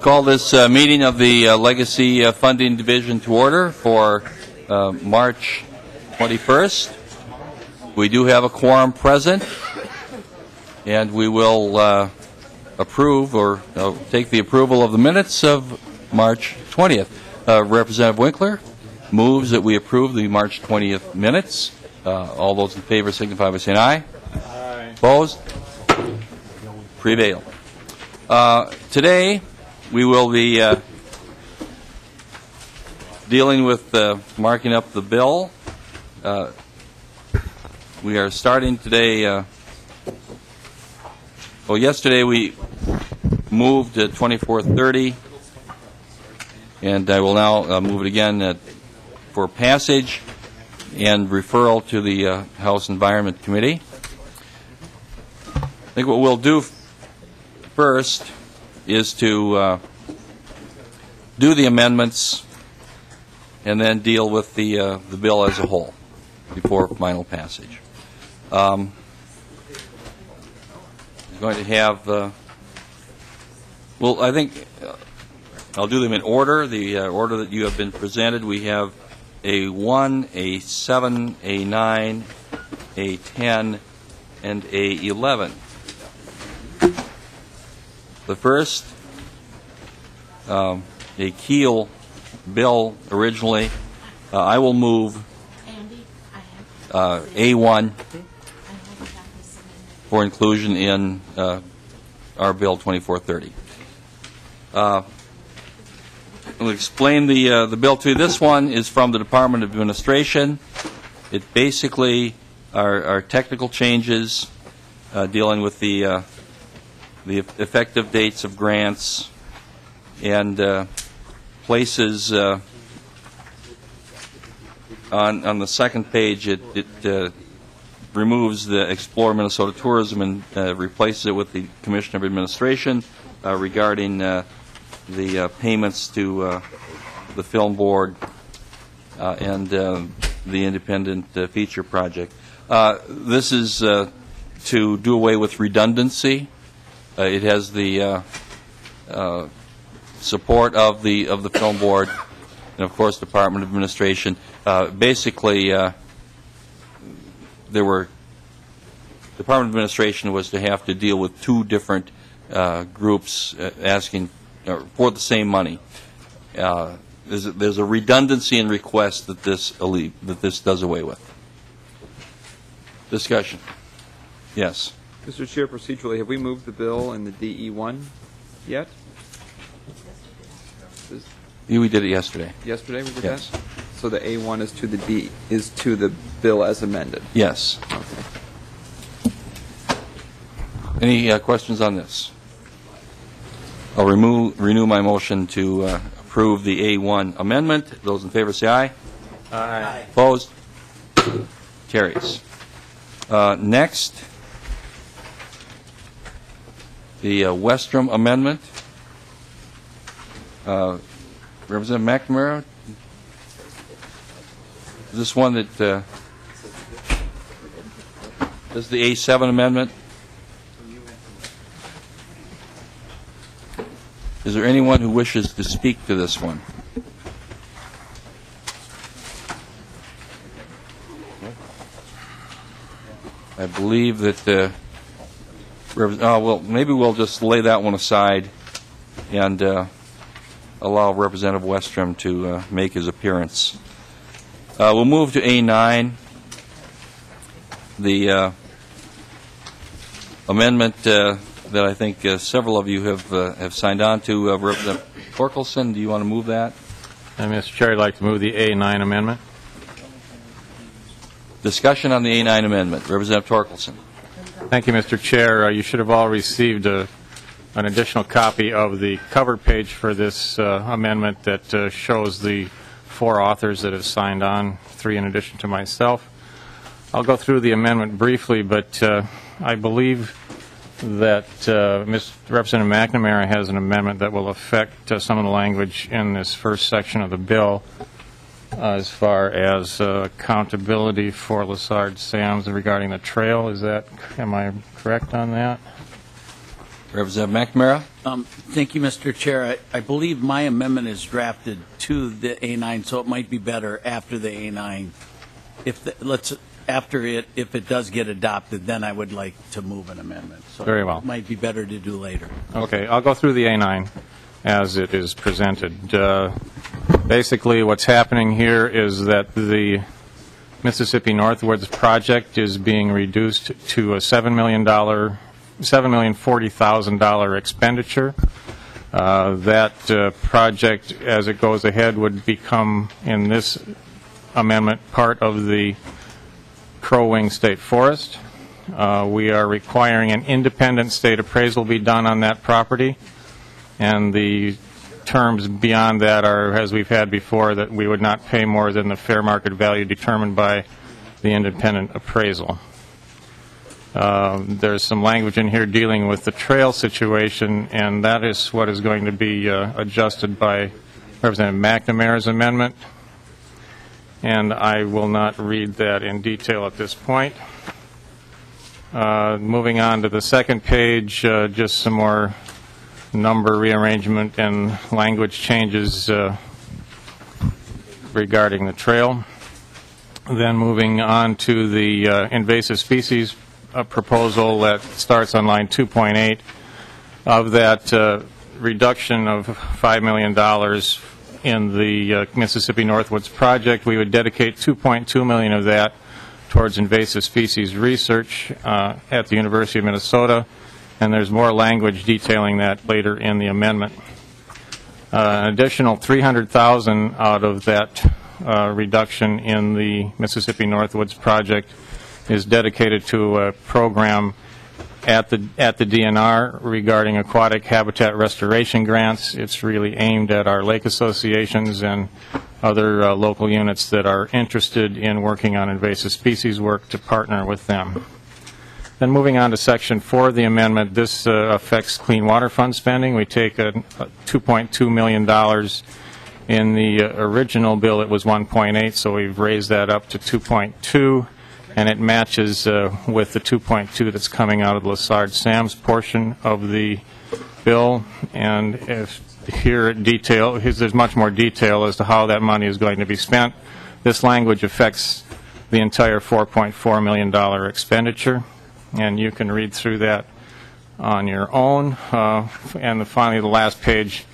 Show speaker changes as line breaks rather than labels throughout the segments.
call this meeting of the Legacy Funding Division to order for March 21st. We do have a quorum present, and we will approve or take the approval of the minutes of March 20th. Representative Winkler moves that we approve the March 20th minutes. All those in favor signify by saying aye. Aye. Opposed? Prevail. Today, we will be dealing with marking up the bill. We are starting today. Yesterday we moved to 2430, and I will now move it again for passage and referral to the House Environment Committee. I think what we'll do first is to do the amendments and then deal with the bill as a whole before final passage. We're going to have, I think I'll do them in order, the order that you have been presented. We have a 1, a 7, a 9, a 10, and a 11. The first, a Keel bill originally. I will move A1 for inclusion in our bill 2430. I'll explain the bill to you. This one is from the Department of Administration. It basically are technical changes dealing with the effective dates of grants, and places on the second page it removes the Explore Minnesota Tourism and replaces it with the Commission of Administration regarding the payments to the Film Board and the Independent Feature Project. This is to do away with redundancy. It has the support of the Film Board and, of course, Department of Administration. Basically, Department of Administration was to have to deal with two different groups asking for the same money. There's a redundancy in request that this does away with. Discussion. Yes.
Mr. Chair, procedurally, have we moved the bill in the DE1 yet?
We did it yesterday.
Yesterday we did
yes.
that? So the A1 is to the bill as amended?
Yes.
Okay.
Any questions on this? I'll renew my motion to approve the A1 amendment. Those in favor say aye.
Aye.
Opposed? Carries. Next, the Westrom amendment. Representative McNamara, is this one that is the A7 amendment? Is there anyone who wishes to speak to this one? I believe that maybe we'll just lay that one aside and allow Representative Westrom to make his appearance. We'll move to A9, the amendment that I think several of you have signed on to. Representative Torkelson, do you want to move that?
Mr. Chair, I'd like to move the A9 amendment.
Discussion on the A9 amendment. Representative Torkelson.
Thank you, Mr. Chair. You should have all received an additional copy of the cover page for this amendment that shows the 4 authors that have signed on, 3 in addition to myself. I'll go through the amendment briefly, but I believe that Representative McNamara has an amendment that will affect some of the language in this first section of the bill as far as accountability for Lessard Sands regarding the trail. Am I correct on that?
Representative McNamara?
Thank you, Mr. Chair. I believe my amendment is drafted to the A9, so it might be better after the A9. If it does get adopted, then I would like to move an amendment. So
Very well.
It might be better to do later.
Okay, I'll go through the A9 as it is presented. Basically, what's happening here is that the Mississippi Northwoods project is being reduced to a $7,040,000 expenditure. That project, as it goes ahead, would become, in this amendment, part of the Crow Wing State Forest. We are requiring an independent state appraisal be done on that property, and the terms beyond that are, as we've had before, that we would not pay more than the fair market value determined by the independent appraisal. There's some language in here dealing with the trail situation, and that is what is going to be adjusted by Representative McNamara's amendment. And I will not read that in detail at this point. Moving on to the second page, just some more number rearrangement and language changes regarding the trail. Then moving on to the invasive species proposal that starts on line 2.8. Of that reduction of $5 million in the Mississippi Northwoods project, we would dedicate $2.2 million of that towards invasive species research at the University of Minnesota, and there's more language detailing that later in the amendment. An additional $300,000 out of that reduction in the Mississippi Northwoods project is dedicated to a program at the DNR regarding aquatic habitat restoration grants. It's really aimed at our lake associations and other local units that are interested in working on invasive species work to partner with them. Then moving on to Section 4 of the amendment, this affects Clean Water Fund spending. We take a $2.2 million. In the original bill, it was 1.8, so we've raised that up to 2.2, and it matches with the 2.2 that's coming out of the Lessard-Sams portion of the bill. And if here detail, there's much more detail as to how that money is going to be spent. This language affects the entire $4.4 million expenditure, and you can read through that on your own. And finally, the last page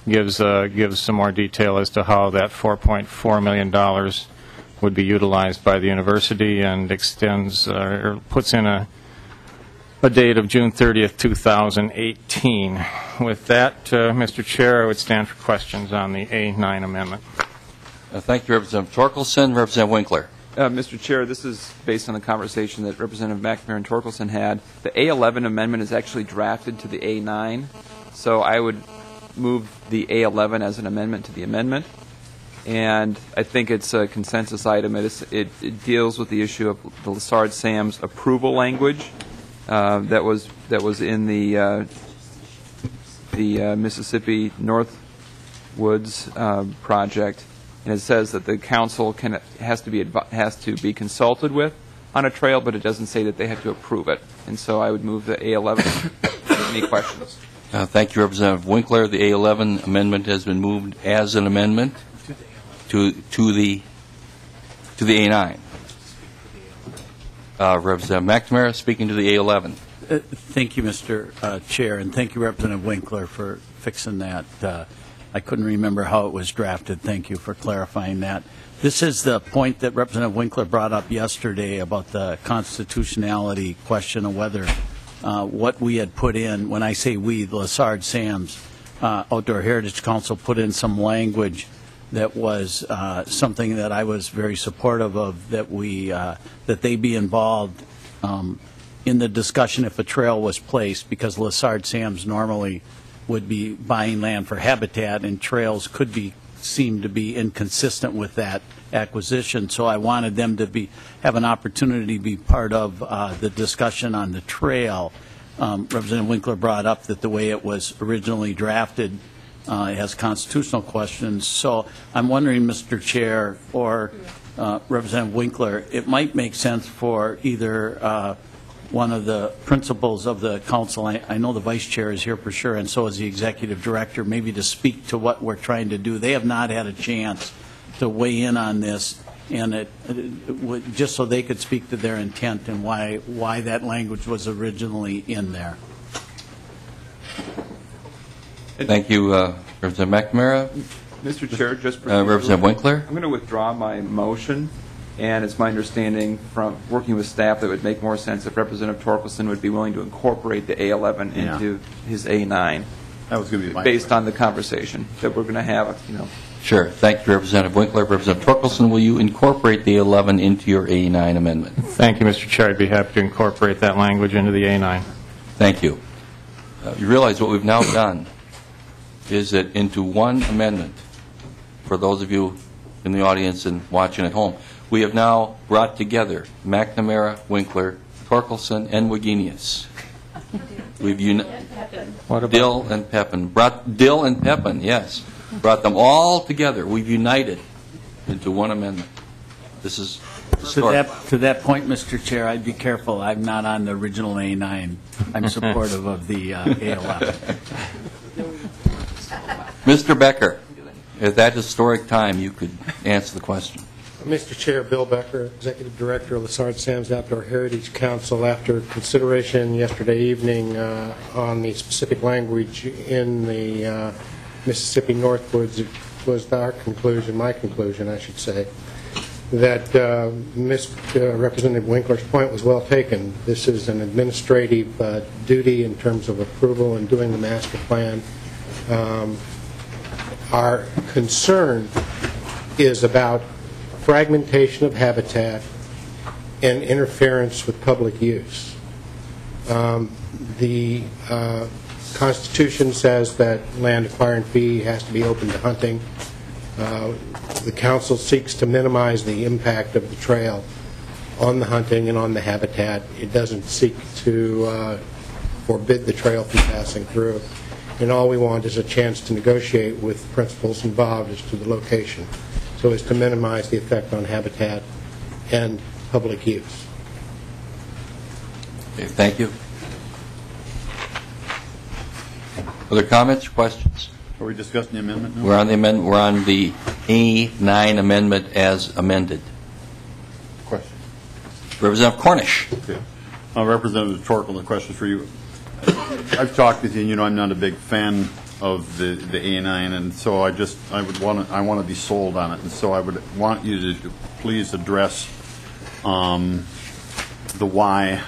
gives some more detail as to how that $4.4 million would be utilized by the university, and extends or puts in a date of June 30th, 2018. With that, Mr. Chair, I would stand for questions on the A9 amendment.
Thank you, Representative Torkelson. Representative Winkler.
Mr. Chair, this is based on the conversation that Representative McNamara and Torkelson had. The A11 amendment is actually drafted to the A9, so I would move the A11 as an amendment to the amendment. And I think it's a consensus item. It deals with the issue of the Lessard-Sams approval language that was in the Mississippi Northwoods project, and it says that the council has to be consulted with on a trail, but it doesn't say that they have to approve it. And so I would move the A11. Any questions?
Thank you, Representative Winkler. The A11 amendment has been moved as an amendment to the A9. Representative McNamara speaking to the A11.
Thank you, Mr. Chair, and thank you, Representative Winkler, for fixing that. I couldn't remember how it was drafted. Thank you for clarifying that. This is the point that Representative Winkler brought up yesterday about the constitutionality question of whether what we had put in, when I say we, the Lessard-Sams Outdoor Heritage Council put in some language that was something that I was very supportive of, that they be involved in the discussion if a trail was placed, because Lessard-Sams normally would be buying land for habitat, and trails could seem to be inconsistent with that acquisition. So I wanted them to have an opportunity to be part of the discussion on the trail. Representative Winkler brought up that the way it was originally drafted has constitutional questions. So I'm wondering, Mr. Chair, or Representative Winkler, it might make sense for either one of the principals of the council, I know the vice chair is here for sure, and so is the executive director, maybe to speak to what we're trying to do. They have not had a chance to weigh in on this, and just so they could speak to their intent and why that language was originally in there.
Thank you, Representative McNamara.
Mr. Chair, just
Representative Winkler.
I'm going to withdraw my motion, and it's my understanding from working with staff that it would make more sense if Representative Torkelson would be willing to incorporate the A11 into his A9.
That was going to be my
based on the conversation that we're going to have,
Sure. Thank you, Representative Winkler. Representative Torkelson, will you incorporate the 11 into your A9 amendment?
Thank you, Mr. Chair. I'd be happy to incorporate that language into the A9.
Thank you. You realize what we've now done is that into one amendment, for those of you in the audience and watching at home, we have now brought together McNamara, Winkler, Torkelson, and Wagenius. We've Dill and Pepin. Dill and Pepin, yes. Brought them all together. We've united into one amendment. This is historic.
To that point, Mr. Chair, I'd be careful. I'm not on the original A9. I'm supportive of the A11.
Mr. Becker, at that historic time, you could answer the question.
Mr. Chair, Bill Becker, Executive Director of the Sarge Sam's Outdoor Heritage Council. After consideration yesterday evening on the specific language in the Mississippi Northwoods, it was our conclusion, my conclusion, I should say, that Representative Winkler's point was well taken. This is an administrative duty in terms of approval and doing the master plan. Our concern is about fragmentation of habitat and interference with public use. The Constitution says that land acquiring fee has to be open to hunting. The council seeks to minimize the impact of the trail on the hunting and on the habitat. It doesn't seek to forbid the trail from passing through. And all we want is a chance to negotiate with principals involved as to the location, so as to minimize the effect on habitat and public use.
Okay, thank you. Other comments or questions?
Are we discussing the amendment now?
We're on the amendment. We're on the A9 amendment as amended.
Question.
Representative Cornish.
Okay. Representative Torkel, the question for you. I've talked with you, and you know I'm not a big fan of the A9, and so I want to be sold on it, and so I would want you to please address the why,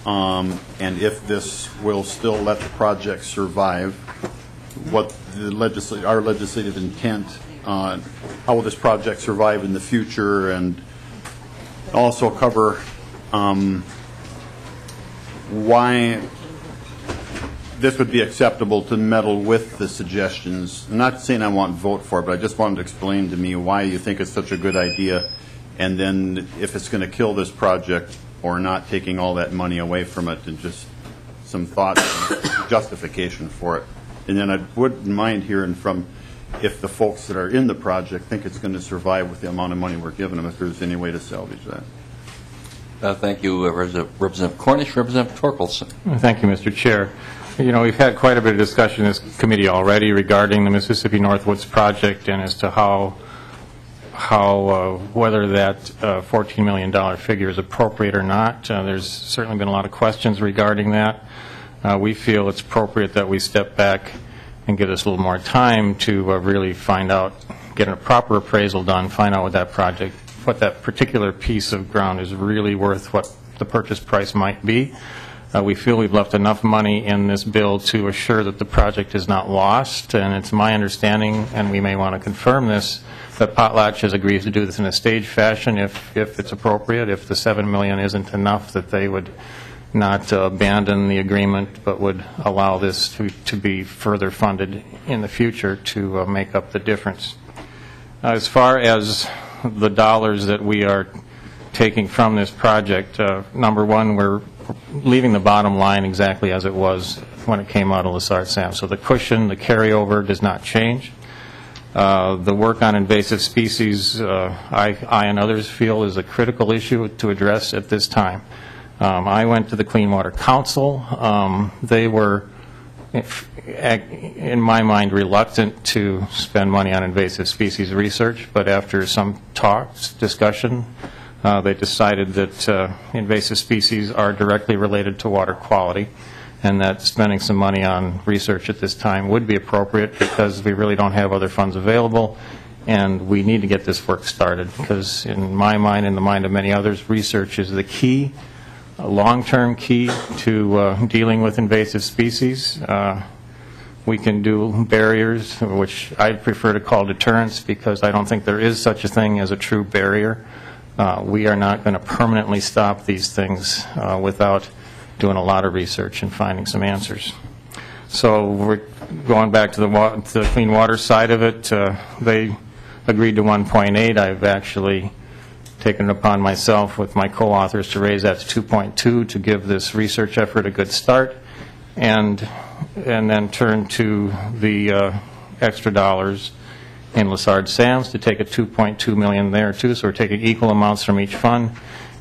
and if this will still let the project survive, what our legislative intent, how will this project survive in the future, and also cover why this would be acceptable to meddle with the suggestions. I'm not saying I want to vote for it, but I just wanted to explain to me why you think it's such a good idea, and then if it's going to kill this project or not, taking all that money away from it, and just some thoughts and justification for it. And then I wouldn't mind hearing from if the folks that are in the project think it's going to survive with the amount of money we're giving them, if there's any way to salvage that.
Thank you, Representative Cornish. Representative Torkelson.
Thank you, Mr. Chair. You know, we've had quite a bit of discussion in this committee already regarding the Mississippi Northwoods project and as to whether that $14 million figure is appropriate or not. There's certainly been a lot of questions regarding that. We feel it's appropriate that we step back and give us a little more time to really find out, get a proper appraisal done, find out what that particular piece of ground is really worth, what the purchase price might be. We feel we've left enough money in this bill to assure that the project is not lost, and it's my understanding, and we may want to confirm this, that Potlatch has agreed to do this in a staged fashion if it's appropriate, if the $7 million isn't enough, that they would not abandon the agreement but would allow this to be further funded in the future to make up the difference. As far as the dollars that we are taking from this project, number one, we're leaving the bottom line exactly as it was when it came out of Sarge Sam. So the cushion, the carryover does not change. The work on invasive species, I and others feel is a critical issue to address at this time. I went to the Clean Water Council. They were, in my mind, reluctant to spend money on invasive species research, but after some discussion, they decided that invasive species are directly related to water quality, and that spending some money on research at this time would be appropriate because we really don't have other funds available, and we need to get this work started because in my mind and the mind of many others, research is the key, a long-term key to dealing with invasive species. We can do barriers, which I prefer to call deterrents because I don't think there is such a thing as a true barrier. We are not going to permanently stop these things without doing a lot of research and finding some answers. So we're going back to the clean water side of it. They agreed to 1.8. I've actually taken it upon myself with my co-authors to raise that to 2.2 to give this research effort a good start, and then turn to the extra dollars in Lessard-Sams to take a $2.2 million there too. So we're taking equal amounts from each fund.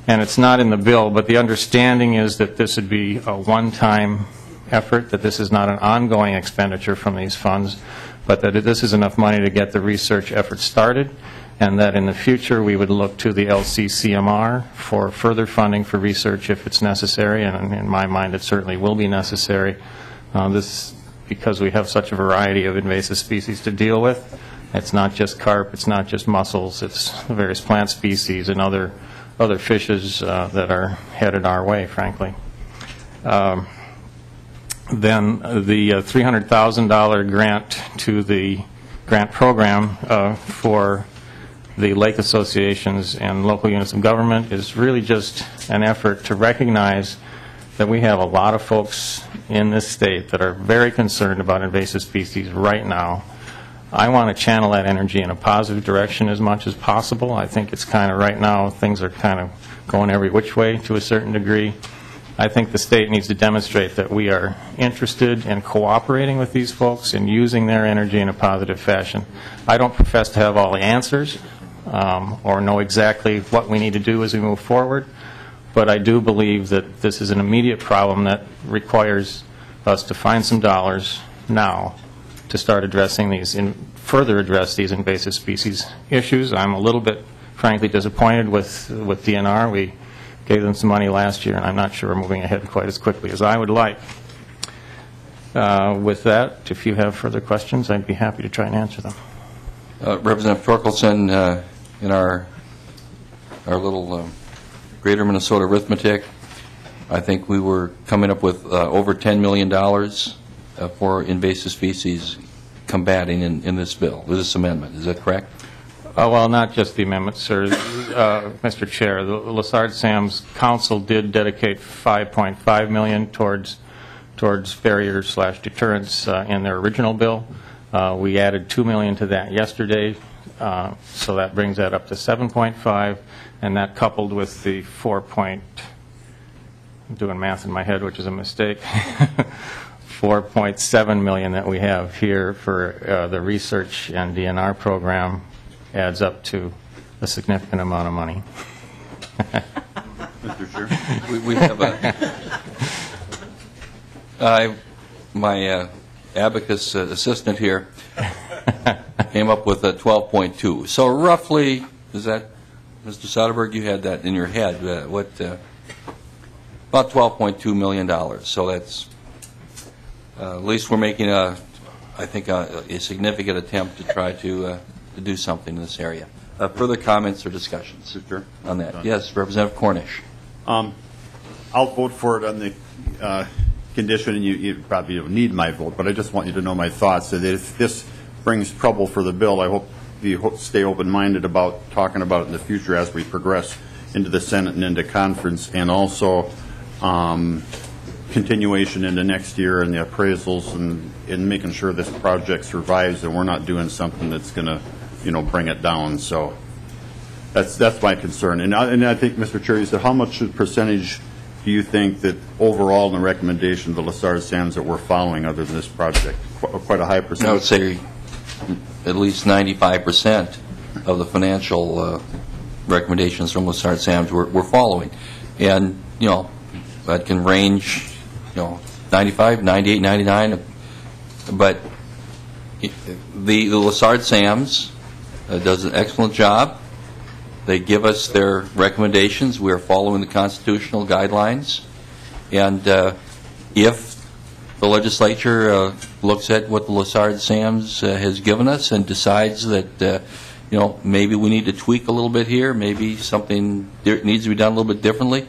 And it's not in the bill, but the understanding is that this would be a one-time effort, that this is not an ongoing expenditure from these funds, but that this is enough money to get the research effort started, and that in the future we would look to the LCCMR for further funding for research if it's necessary, and in my mind it certainly will be necessary. Because we have such a variety of invasive species to deal with. It's not just carp, it's not just mussels, it's the various plant species and other fishes that are headed our way, frankly. Then the $300,000 grant to the grant program for the lake associations and local units of government is really just an effort to recognize that we have a lot of folks in this state that are very concerned about invasive species right now. I want to channel that energy in a positive direction as much as possible. I think it's kind of right now, things are kind of going every which way to a certain degree. I think the state needs to demonstrate that we are interested in cooperating with these folks and using their energy in a positive fashion. I don't profess to have all the answers or know exactly what we need to do as we move forward, but I do believe that this is an immediate problem that requires us to find some dollars now to start addressing these, further address these invasive species issues. I'm a little bit, frankly, disappointed with DNR. We gave them some money last year, and I'm not sure we're moving ahead quite as quickly as I would like. With that, if you have further questions, I'd be happy to try and answer them.
Representative Torkelson, in our little greater Minnesota arithmetic, I think we were coming up with over $10 million for invasive species combating in this bill, with this amendment. Is that correct?
Well, not just the amendment, sir. Mr. Chair, the Lessard-Sams Council did dedicate $5.5 million towards barriers/deterrents in their original bill. We added $2 million to that yesterday, so that brings that up to 7.5, and that coupled with the I'm doing math in my head, which is a mistake, 4.7 million that we have here for the research and DNR program adds up to a significant amount of money.
Mr. Chair?
We have my abacus assistant here came up with a 12.2. So roughly, is that, Mr. Soderberg, you had that in your head, about $12.2 million. So that's, at least we're making I think a significant attempt to try to do something in this area. Further comments or discussions on that? Yes, Representative Cornish.
I'll vote for it on the condition, and you probably don't need my vote, but I just want you to know my thoughts. That if this brings trouble for the bill, I hope you stay open-minded about talking about it in the future as we progress into the Senate and into conference, and also continuation into next year and the appraisals and making sure this project survives and we're not doing something that's going to, bring it down. So that's my concern. And I think, Mr. Chair, you said how much percentage do you think that overall in the recommendation of the Lessard-Sams that we're following other than this project? Quite a high percentage.
I would say at least 95% of the financial recommendations from Lessard-Sams we're following. And, that can range, 95, 98, 99, but the Lessard Sams does an excellent job. They give us their recommendations. We are following the constitutional guidelines. And if the legislature looks at what the Lessard Sams has given us and decides that, maybe we need to tweak a little bit here, maybe something needs to be done a little bit differently,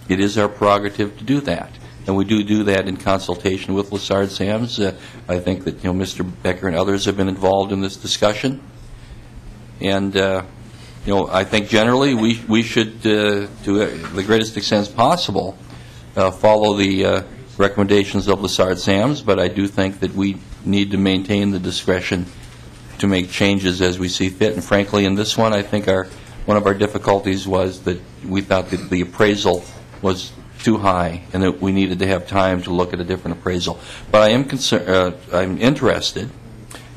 it is our prerogative to do that. And we do that in consultation with Lessard Sams. I think that, Mr. Becker and others have been involved in this discussion. And, I think generally we should, to the greatest extent possible, follow the recommendations of Lessard Sams, but I do think that we need to maintain the discretion to make changes as we see fit. And frankly, in this one, I think one of our difficulties was that we thought that the appraisal was too high and that we needed to have time to look at a different appraisal. But I am I'm interested,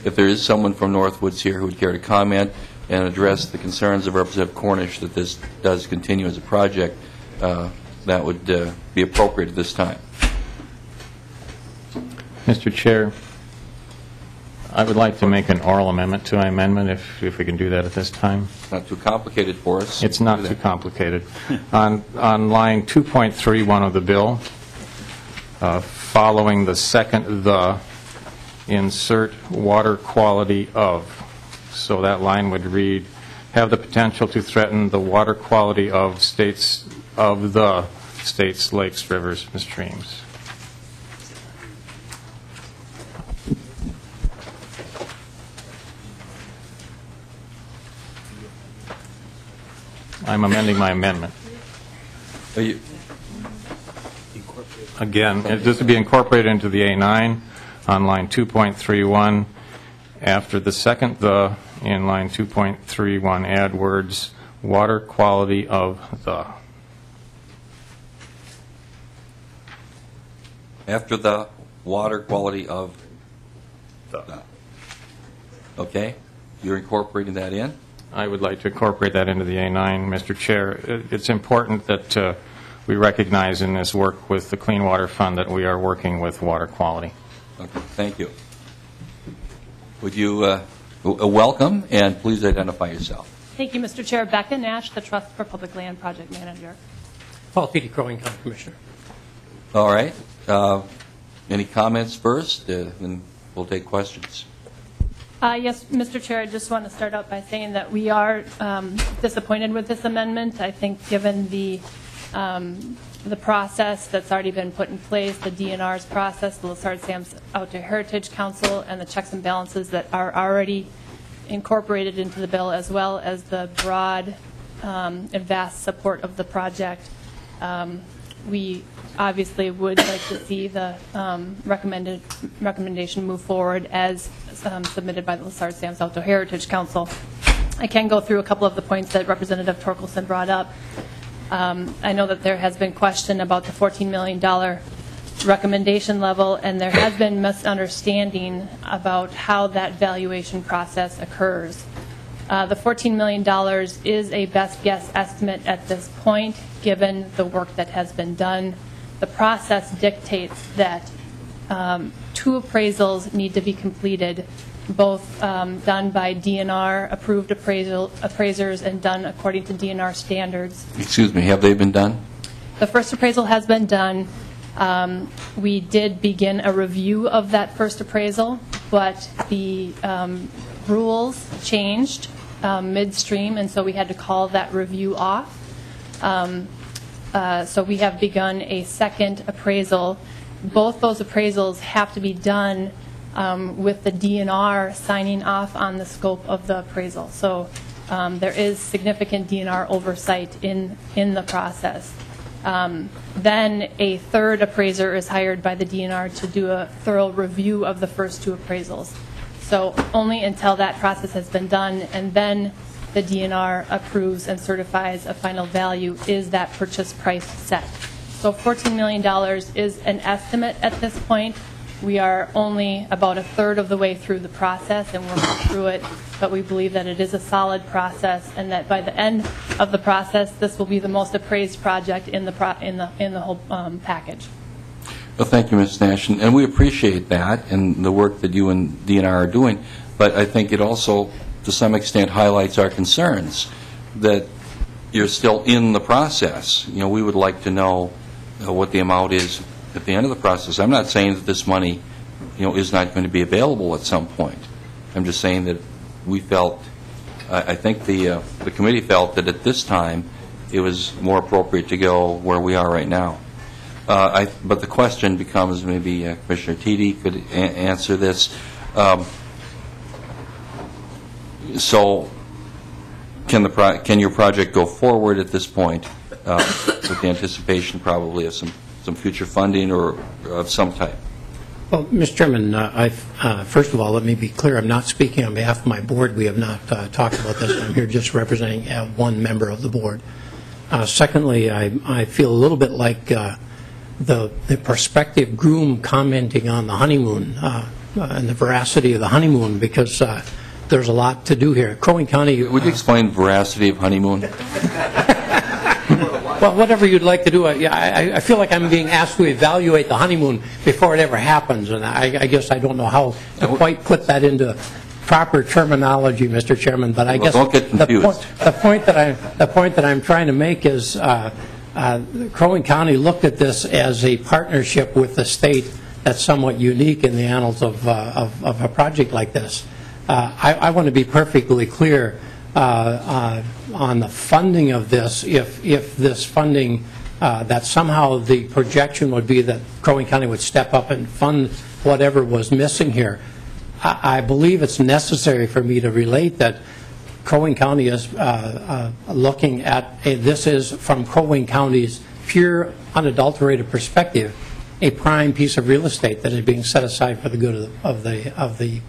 if there is someone from Northwoods here who would care to comment and address the concerns of Representative Cornish that this does continue as a project, that would be appropriate at this time.
Mr. Chair, I would like to make an oral amendment to my amendment, if we can do that at this time.
It's not too complicated for us.
It's not too complicated. On line 2.31 of the bill, following the second "the," insert water quality of. So that line would read, have the potential to threaten the water quality of the state's lakes, rivers, and streams. I'm amending my amendment. Again, this would be incorporated into the A9 on line 2.31. After the second "the" in line 2.31, add words, water quality of the.
After the water quality of the. Okay? You're incorporating that in?
I would like to incorporate that into the A9, Mr. Chair. It's important that we recognize in this work with the Clean Water Fund that we are working with water quality.
Okay, thank you. Would you welcome and please identify yourself?
Thank you, Mr. Chair. Becca Nash, the Trust for Public Land Project Manager.
Paul Petey, Crow County Commissioner.
All right. Any comments first? Then we'll take questions.
Yes, Mr. Chair, I just want to start out by saying that we are disappointed with this amendment. I think given the process that's already been put in place, the DNR's process, the Lessard Sams Outdoor Heritage Council, and the checks and balances that are already incorporated into the bill, as well as the broad and vast support of the project. We obviously would like to see the recommendation move forward as submitted by the Lessard Sams Outdoor Heritage Council. I can go through a couple of the points that Representative Torkelson brought up. I know that there has been question about the $14 million recommendation level, and there has been misunderstanding about how that valuation process occurs. The $14 million is a best guess estimate at this point, given the work that has been done. The process dictates that 2 appraisals need to be completed, both done by DNR-approved appraisers and done according to DNR standards.
Excuse me, have they been done?
The first appraisal has been done. We did begin a review of that first appraisal, but the rules changed midstream, and so we had to call that review off. So we have begun a second appraisal. Both those appraisals have to be done with the DNR signing off on the scope of the appraisal. So there is significant DNR oversight in the process. Then a third appraiser is hired by the DNR to do a thorough review of the first 2 appraisals. So only until that process has been done and then the DNR approves and certifies a final value is that purchase price set. So $14 million is an estimate at this point. We are only about a third of the way through the process and working through it, but we believe that it is a solid process and that by the end of the process, this will be the most appraised project in the whole package.
Well, thank you, Ms. Nash, and we appreciate that and the work that you and DNR are doing, but I think it also, to some extent, highlights our concerns that you're still in the process. You know, we would like to know what the amount is at the end of the process. I'm not saying that this money, you know, is not going to be available at some point. I'm just saying that we felt, I think the committee felt that at this time it was more appropriate to go where we are right now. But the question becomes, maybe Commissioner Teedy could answer this. So can your project go forward at this point with the anticipation probably of some future funding or of some type?
Well, Mr. Chairman, first of all, let me be clear. I'm not speaking on behalf of my board. We have not talked about this. I'm here just representing one member of the board. Secondly, I feel a little bit like the prospective groom commenting on the honeymoon and the veracity of the honeymoon, because there's a lot to do here. Crow Wing County...
Would you explain veracity of honeymoon?
Well, whatever you'd like to do. I feel like I'm being asked to evaluate the honeymoon before it ever happens, and I guess I don't know how to quite put that into proper terminology, Mr. Chairman. But I guess
don't get confused.
the point that I'm trying to make is Crow Wing County looked at this as a partnership with the state that's somewhat unique in the annals of a project like this. I want to be perfectly clear on the funding of this. If this funding, that somehow the projection would be that Crow Wing County would step up and fund whatever was missing here, I believe it's necessary for me to relate that Crow Wing County is looking at, this is from Crow Wing County's pure, unadulterated perspective, a prime piece of real estate that is being set aside for the good of the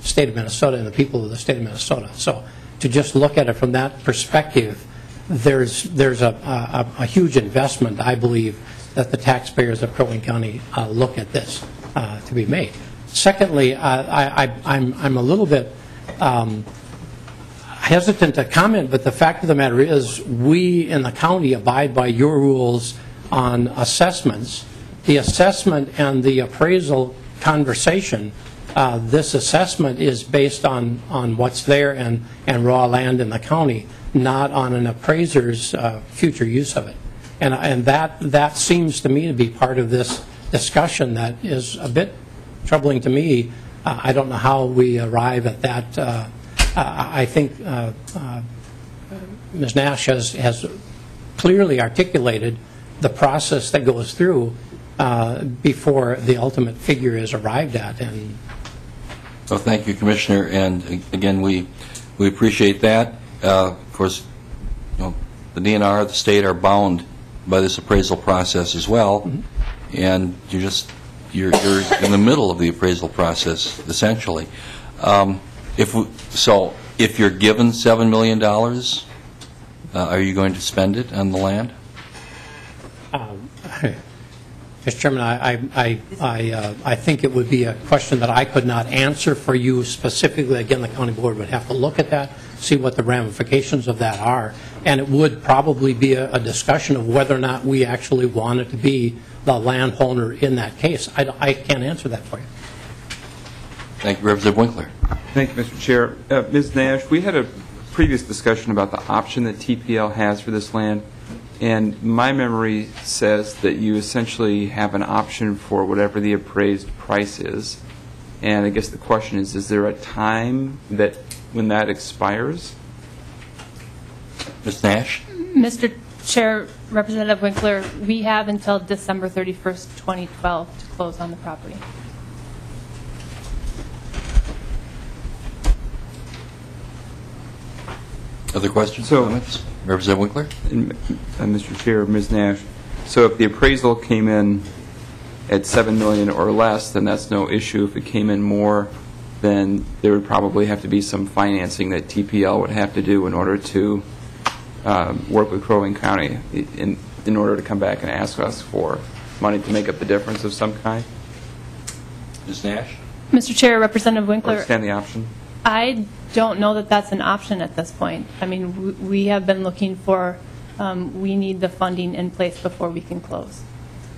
state of Minnesota and the people of the state of Minnesota. So to just look at it from that perspective, there's a huge investment, I believe, that the taxpayers of Crow Wing County look at this to be made. Secondly, I'm a little bit hesitant to comment, but the fact of the matter is we in the county abide by your rules on assessments. The assessment and the appraisal conversation, this assessment is based on what's there and raw land in the county, not on an appraiser's future use of it. And that seems to me to be part of this discussion that is a bit troubling to me. I don't know how we arrive at that. I think Ms. Nash has clearly articulated the process that goes through before the ultimate figure is arrived at. And
well, thank you, Commissioner. And again, we appreciate that. Of course, you know, the DNR, the state are bound by this appraisal process as well. Mm-hmm. And you're in the middle of the appraisal process, essentially. If you're given $7 million, are you going to spend it on the land?
Mr. Chairman, I think it would be a question that I could not answer for you specifically. Again, the county board would have to look at that, see what the ramifications of that are, and it would probably be a discussion of whether or not we actually want it to be the landowner in that case. I can't answer that for you.
Thank you, Representative Winkler.
Thank you, Mr. Chair. Ms. Nash, we had a previous discussion about the option that TPL has for this land, and my memory says that you essentially have an option for whatever the appraised price is. And I guess the question is there a time that when that expires?
Ms. Nash?
Mr. Chair, Representative Winkler, we have until December 31st, 2012 to close on the property.
Other questions? Comments? Representative Winkler?
Mr. Chair, Ms. Nash, so if the appraisal came in at $7 million or less, then that's no issue. If it came in more, then there would probably have to be some financing that TPL would have to do in order to work with Crow Wing County in order to come back and ask us for money to make up the difference of some kind?
Ms. Nash?
Mr. Chair, Representative
Or
Winkler,
extend the option?
I don't know that that's an option at this point. I mean, we have been looking for, we need the funding in place before we can close.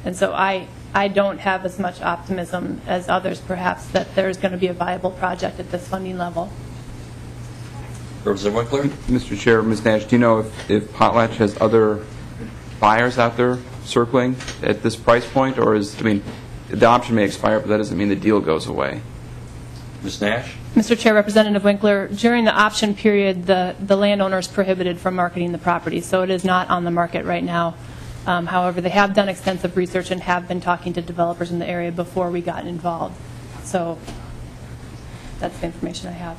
And so I don't have as much optimism as others, perhaps, that there's going to be a viable project at this funding level.
Representative Winkler?
Mr. Chair, Ms. Nash, do you know if Potlatch has other buyers out there circling at this price point? Or I mean, the option may expire, but that doesn't mean the deal goes away.
Ms. Nash?
Mr. Chair, Representative Winkler, during the option period, the landowner is prohibited from marketing the property, so it is not on the market right now. However, they have done extensive research and have been talking to developers in the area before we got involved. So that's the information I have.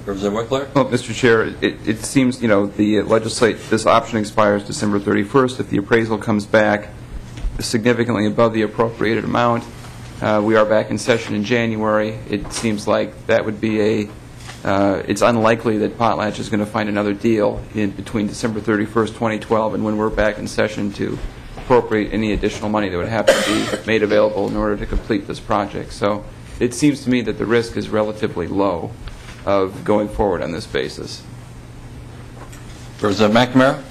Representative Winkler?
Well, Mr. Chair, it seems, this option expires December 31st. If the appraisal comes back significantly above the appropriated amount, we are back in session in January. It seems like that would be it's unlikely that Potlatch is going to find another deal in between December 31st, 2012, and when we're back in session to appropriate any additional money that would have to be made available in order to complete this project. So it seems to me that the risk is relatively low of going forward on this basis.
Representative McNamara?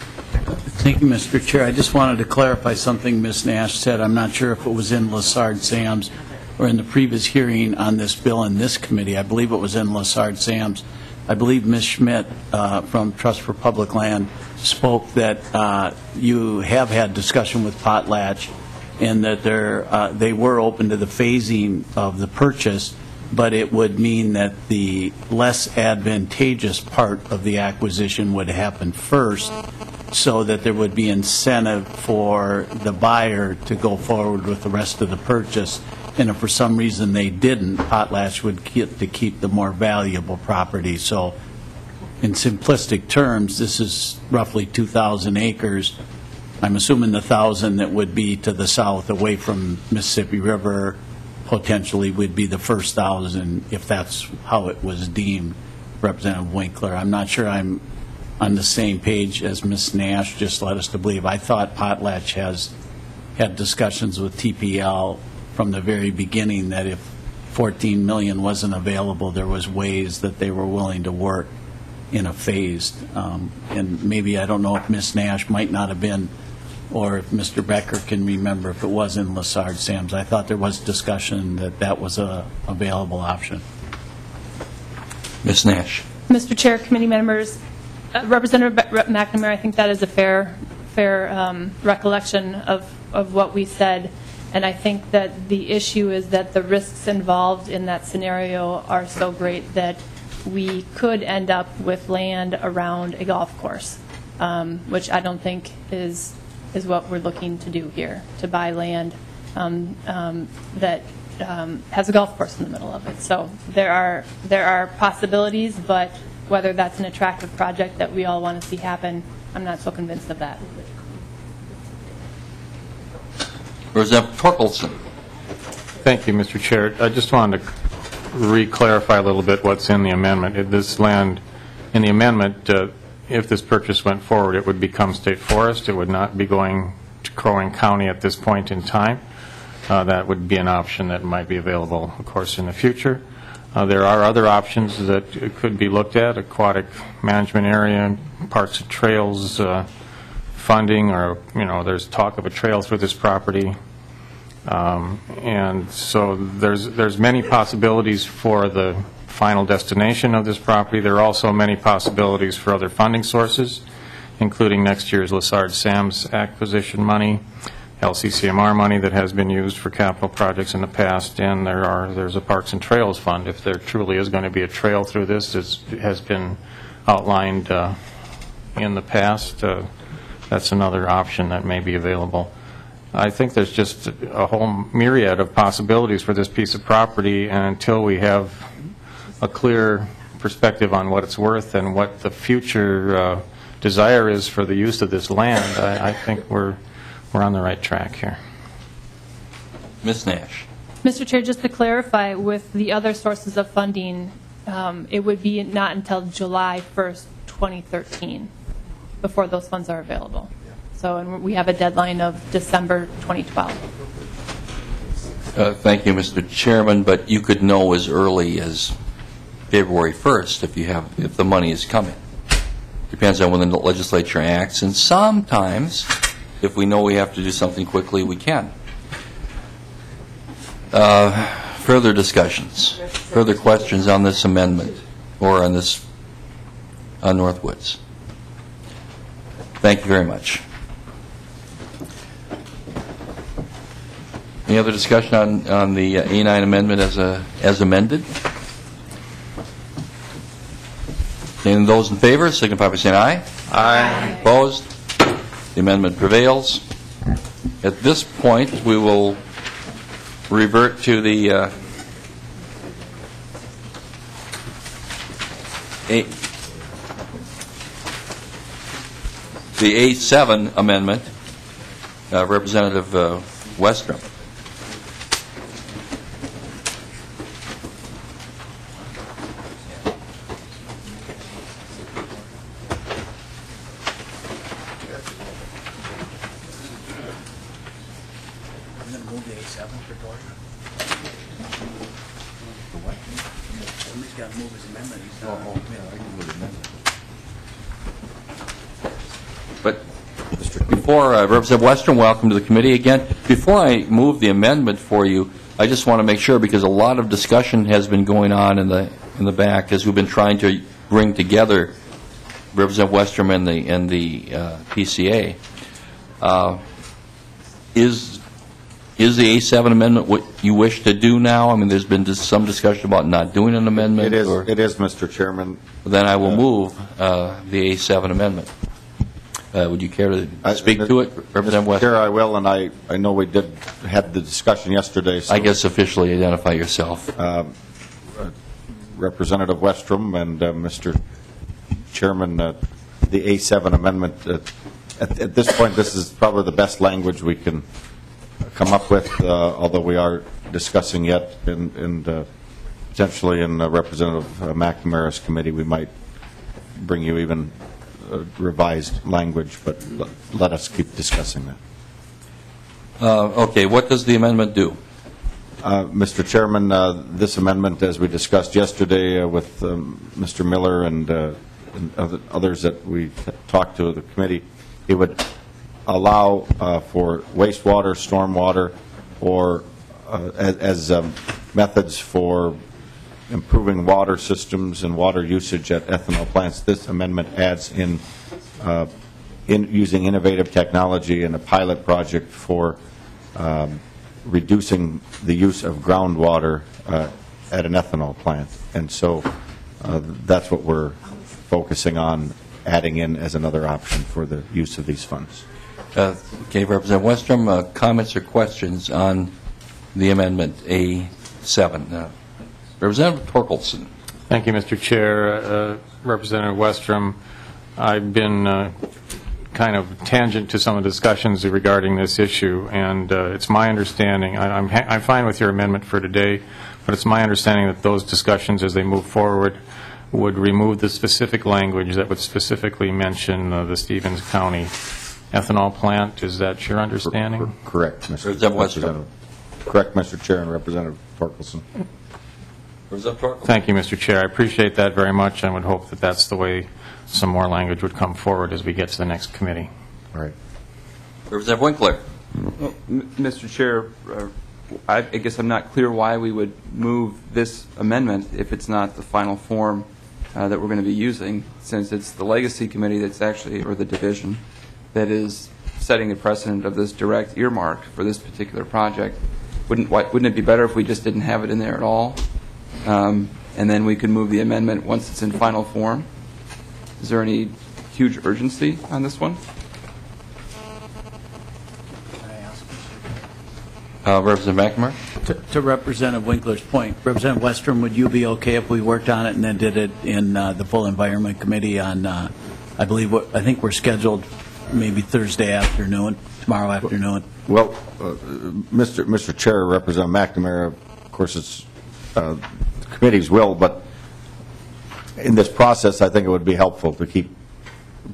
Thank you, Mr. Chair. I just wanted to clarify something Ms. Nash said. I'm not sure if it was in Lessard-Sams or in the previous hearing on this bill in this committee. I believe it was in Lessard-Sams. I believe Ms. Schmidt from Trust for Public Land spoke that you have had discussion with Potlatch and that they were open to the phasing of the purchase, but it would mean that the less advantageous part of the acquisition would happen first, so that there would be incentive for the buyer to go forward with the rest of the purchase. And if for some reason they didn't, Potlatch would get to keep the more valuable property. So in simplistic terms, this is roughly 2,000 acres. I'm assuming the 1,000 that would be to the south away from Mississippi River potentially would be the first 1,000 if that's how it was deemed, Representative Winkler. I'm not sure I'm on the same page as Ms. Nash just led us to believe. I thought Potlatch has had discussions with TPL from the very beginning that if $14 million wasn't available, there was ways that they were willing to work in a phased. And maybe, I don't know if Ms. Nash might not have been, or if Mr. Becker can remember if it was in Lessard-Sams. I thought there was discussion that that was a available option.
Ms. Nash?
Mr. Chair, committee members, Representative McNamara, I think that is a fair recollection of what we said. And I think that the issue is that the risks involved in that scenario are so great that we could end up with land around a golf course, which I don't think is what we're looking to do here, to buy land that has a golf course in the middle of it. So there are possibilities, but whether that's an attractive project that we all want to see happen, I'm not so convinced of that.
Representative Torkelson?
Thank you, Mr. Chair. I just wanted to re-clarify a little bit what's in the amendment. This land, in the amendment, if this purchase went forward, it would become state forest. It would not be going to Crow Wing County at this point in time. That would be an option that might be available, of course, in the future. There are other options that could be looked at: aquatic management area, parks and trails funding, or there's talk of a trail through this property. And so there's many possibilities for the final destination of this property. There are also many possibilities for other funding sources, including next year's Lessard-Sams acquisition money, LCCMR money that has been used for capital projects in the past, and there's a Parks and Trails Fund. If there truly is going to be a trail through this, it has been outlined in the past. That's another option that may be available. I think there's just a whole myriad of possibilities for this piece of property, and until we have a clear perspective on what it's worth and what the future desire is for the use of this land, I think we're on the right track here.
Ms. Nash?
Mr. Chair, just to clarify, with the other sources of funding, it would be not until July 1st, 2013 before those funds are available. So, and we have a deadline of December 2012.
Thank you, Mr. Chairman, but you could know as early as February 1st if the money is coming. Depends on when the legislature acts, and sometimes, if we know we have to do something quickly, we can. Further discussions, further questions on this amendment or on this on Northwoods? Thank you very much. Any other discussion on the A9 amendment as amended? And those in favor signify by saying aye. Aye. Opposed? The amendment prevails. At this point, we will revert to the A7 amendment. Representative Westrom. But before Representative Westrom, welcome to the committee again. Before I move the amendment for you, I just want to make sure, because a lot of discussion has been going on in the back as we've been trying to bring together Representative Westrom and the PCA. Is the A7 amendment what you wish to do now? I mean, there's been some discussion about not doing an amendment.
It is, Mr. Chairman.
Then I will move the A7 amendment. Would you care to speak to it, Representative Westrom?
Chair, I will, and I know we did have the discussion yesterday. So,
I guess officially identify yourself.
Representative Westrom and Mr. Chairman, the A7 amendment, at this point, this is probably the best language we can come up with, although we are discussing yet, and potentially in Representative McNamara's committee, we might bring you even revised language, but let us keep discussing that.
Okay, what does the amendment do?
Mr. Chairman, this amendment, as we discussed yesterday with Mr. Miller and others that we talked to the committee, it would allow for wastewater, stormwater, or as methods for improving water systems and water usage at ethanol plants. This amendment adds in using innovative technology in a pilot project for reducing the use of groundwater at an ethanol plant. And so that's what we're focusing on, adding in as another option for the use of these funds.
Okay, Representative Westrom, comments or questions on the amendment A7? Representative Torkelson.
Thank you, Mr. Chair. Representative Westrom, I've been kind of tangent to some of the discussions regarding this issue, and it's my understanding, I'm fine with your amendment for today, but it's my understanding that those discussions as they move forward would remove the specific language that would specifically mention the Stevens County ethanol plant. Is that your understanding?
Correct, Mr.
Representative Westrom.
Correct, Mr. Chair, and Representative Torkelson.
Thank you, Mr. Chair. I appreciate that very much. I would hope that that's the way some more language would come forward as we get to the next committee.
All right.
Representative Winkler.
Well, Mr. Chair, I guess I'm not clear why we would move this amendment if it's not the final form that we're going to be using, since it's the Legacy Committee that's actually, or the division, that is setting the precedent of this direct earmark for this particular project. Wouldn't it be better if we just didn't have it in there at all? And then we could move the amendment once it's in final form? Is there any huge urgency on this one?
Representative McNamara?
To Representative Winkler's point, Representative Westrom, would you be okay if we worked on it and then did it in the full Environment Committee on, I think we're scheduled maybe Thursday afternoon, tomorrow afternoon?
Well, Mr. Chair, Representative McNamara, of course, it's the committee's will, but in this process, I think it would be helpful to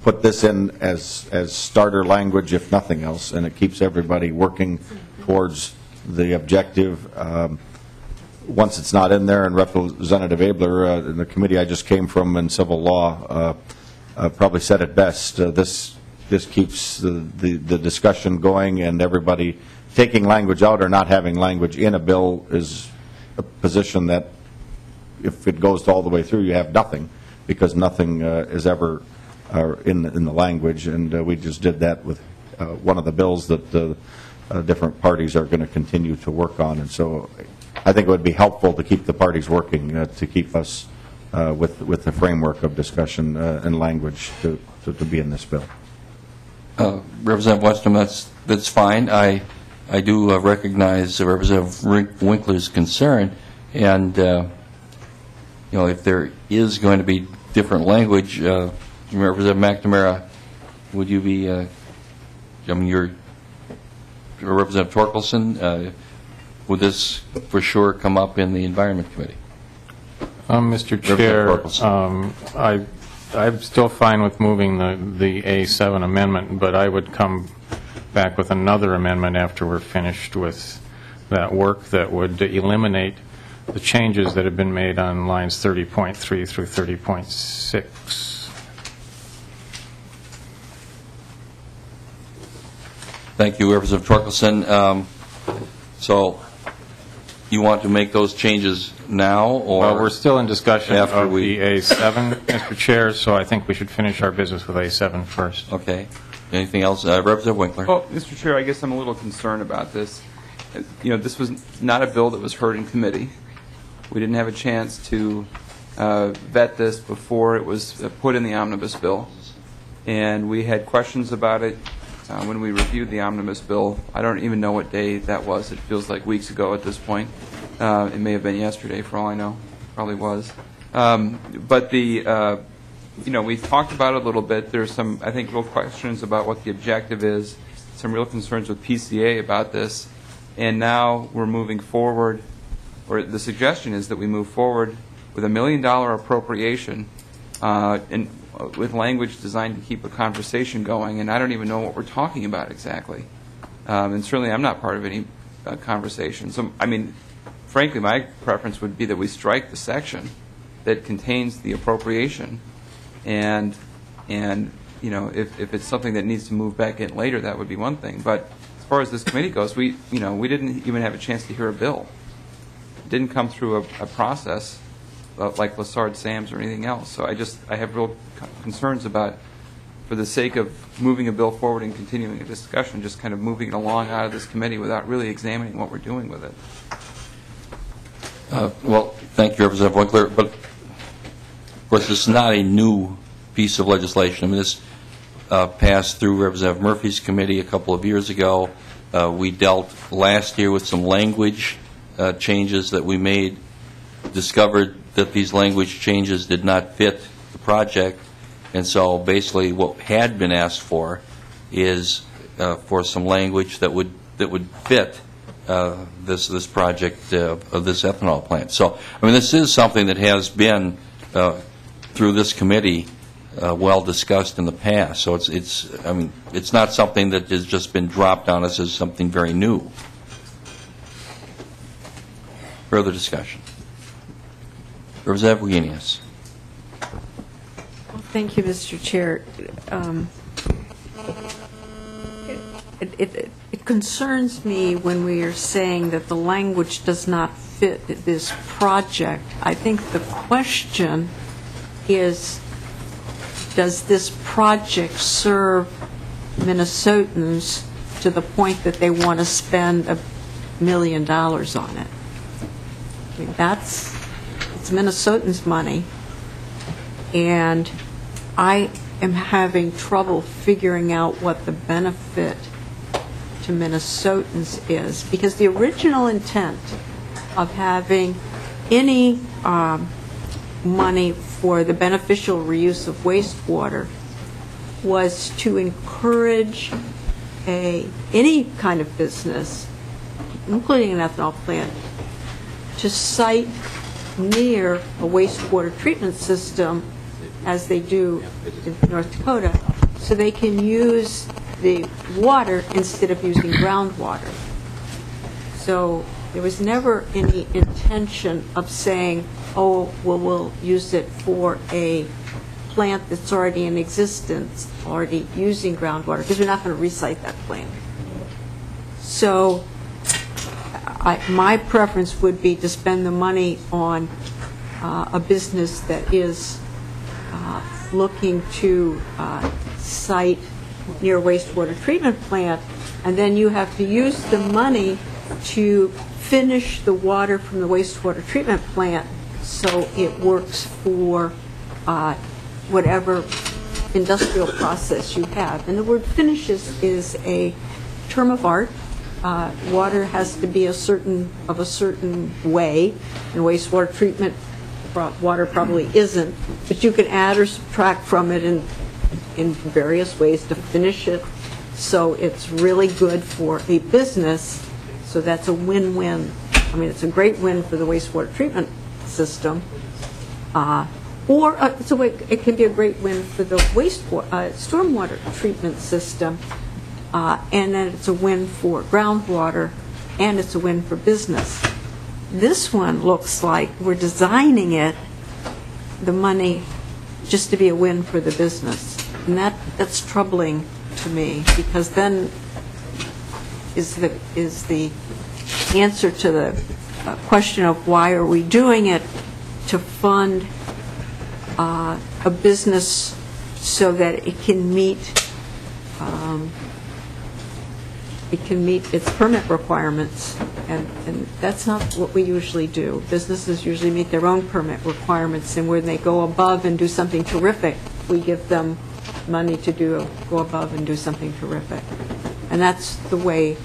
put this in as starter language, if nothing else, and it keeps everybody working towards the objective. Once it's not in there, and Representative Abler, in the committee I just came from in civil law, probably said it best. This keeps the discussion going, and everybody taking language out or not having language in a bill is a position that, if it goes all the way through, you have nothing, because nothing is ever in the language, and we just did that with one of the bills that different parties are going to continue to work on, and so I think it would be helpful to keep the parties working to keep us with the framework of discussion and language to be in this bill.
Representative Westrom, that's fine. I do recognize Representative Winkler's concern, and if there is going to be different language, Representative McNamara, would you be? You're Representative Torkelson. Would this for sure come up in the Environment Committee?
Mr. Chair, I'm still fine with moving the A7 amendment, but I would come back with another amendment after we're finished with that work that would eliminate the changes that have been made on lines 30.3 through 30.6.
Thank you, Representative Torkelson. So you want to make those changes now, or?
Well, we're still in discussion of
we
the A7, Mr. Chair, so I think we should finish our business with A7 first.
Okay. Anything else? Representative Winkler.
Well, Mr. Chair, I guess I'm a little concerned about this. This was not a bill that was heard in committee. We didn't have a chance to vet this before it was put in the omnibus bill, and we had questions about it when we reviewed the omnibus bill. I don't even know what day that was. It feels like weeks ago at this point. It may have been yesterday, for all I know. Probably was. But we talked about it a little bit. There's some, I think, real questions about what the objective is, some real concerns with PCA about this, and now we're moving forward, or the suggestion is that we move forward with $1 million appropriation and with language designed to keep a conversation going, and I don't even know what we're talking about exactly. And certainly I'm not part of any conversation. So, I mean, frankly, my preference would be that we strike the section that contains the appropriation, and if it's something that needs to move back in later, that would be one thing. But as far as this committee goes, we didn't even have a chance to hear a bill. It didn't come through a process like Lessard Sams or anything else. So I have real concerns about, for the sake of moving a bill forward and continuing a discussion, just kind of moving it along out of this committee without really examining what we're doing with it.
Well, thank you, Representative Winkler. But, of course, this is not a new piece of legislation. I mean, this passed through Representative Murphy's committee a couple of years ago. We dealt last year with some language changes that we made, discovered that these language changes did not fit the project, and so basically what had been asked for is for some language that would fit this project of this ethanol plant. So, I mean, this is something that has been through this committee well discussed in the past. So it's not something that has just been dropped on us as something very new. Further discussion. Representative Wagenius.
Well, thank you, Mr. Chair. It concerns me when we are saying that the language does not fit this project. I think the question is, does this project serve Minnesotans to the point that they want to spend $1 million on it? I mean, it's Minnesotans' money, and I am having trouble figuring out what the benefit to Minnesotans is, because the original intent of having any money for the beneficial reuse of wastewater was to encourage any kind of business, including an ethanol plant, to site near a wastewater treatment system, as they do in North Dakota, so they can use the water instead of using groundwater. So there was never any intention of saying, oh, well, we'll use it for a plant that's already in existence, already using groundwater, because we're not going to recite that plant. So my preference would be to spend the money on a business that is looking to site near a wastewater treatment plant, and then you have to use the money to finish the water from the wastewater treatment plant so it works for whatever industrial process you have. And the word finishes is a term of art. Water has to be of a certain way, and wastewater treatment water probably isn't, but you can add or subtract from it in various ways to finish it. So it's really good for a business, so that's a win-win. I mean, it's a great win for the wastewater treatment system, or it can be a great win for the stormwater treatment system, and then it's a win for groundwater, and it's a win for business. This one looks like we're designing it, the money, just to be a win for the business. And that's troubling to me, because then is the answer to the question of why are we doing it, to fund a business so that it can meet its permit requirements, and that's not what we usually do. Businesses usually meet their own permit requirements, and when they go above and do something terrific, we give them money to go above and do something terrific. And that's the way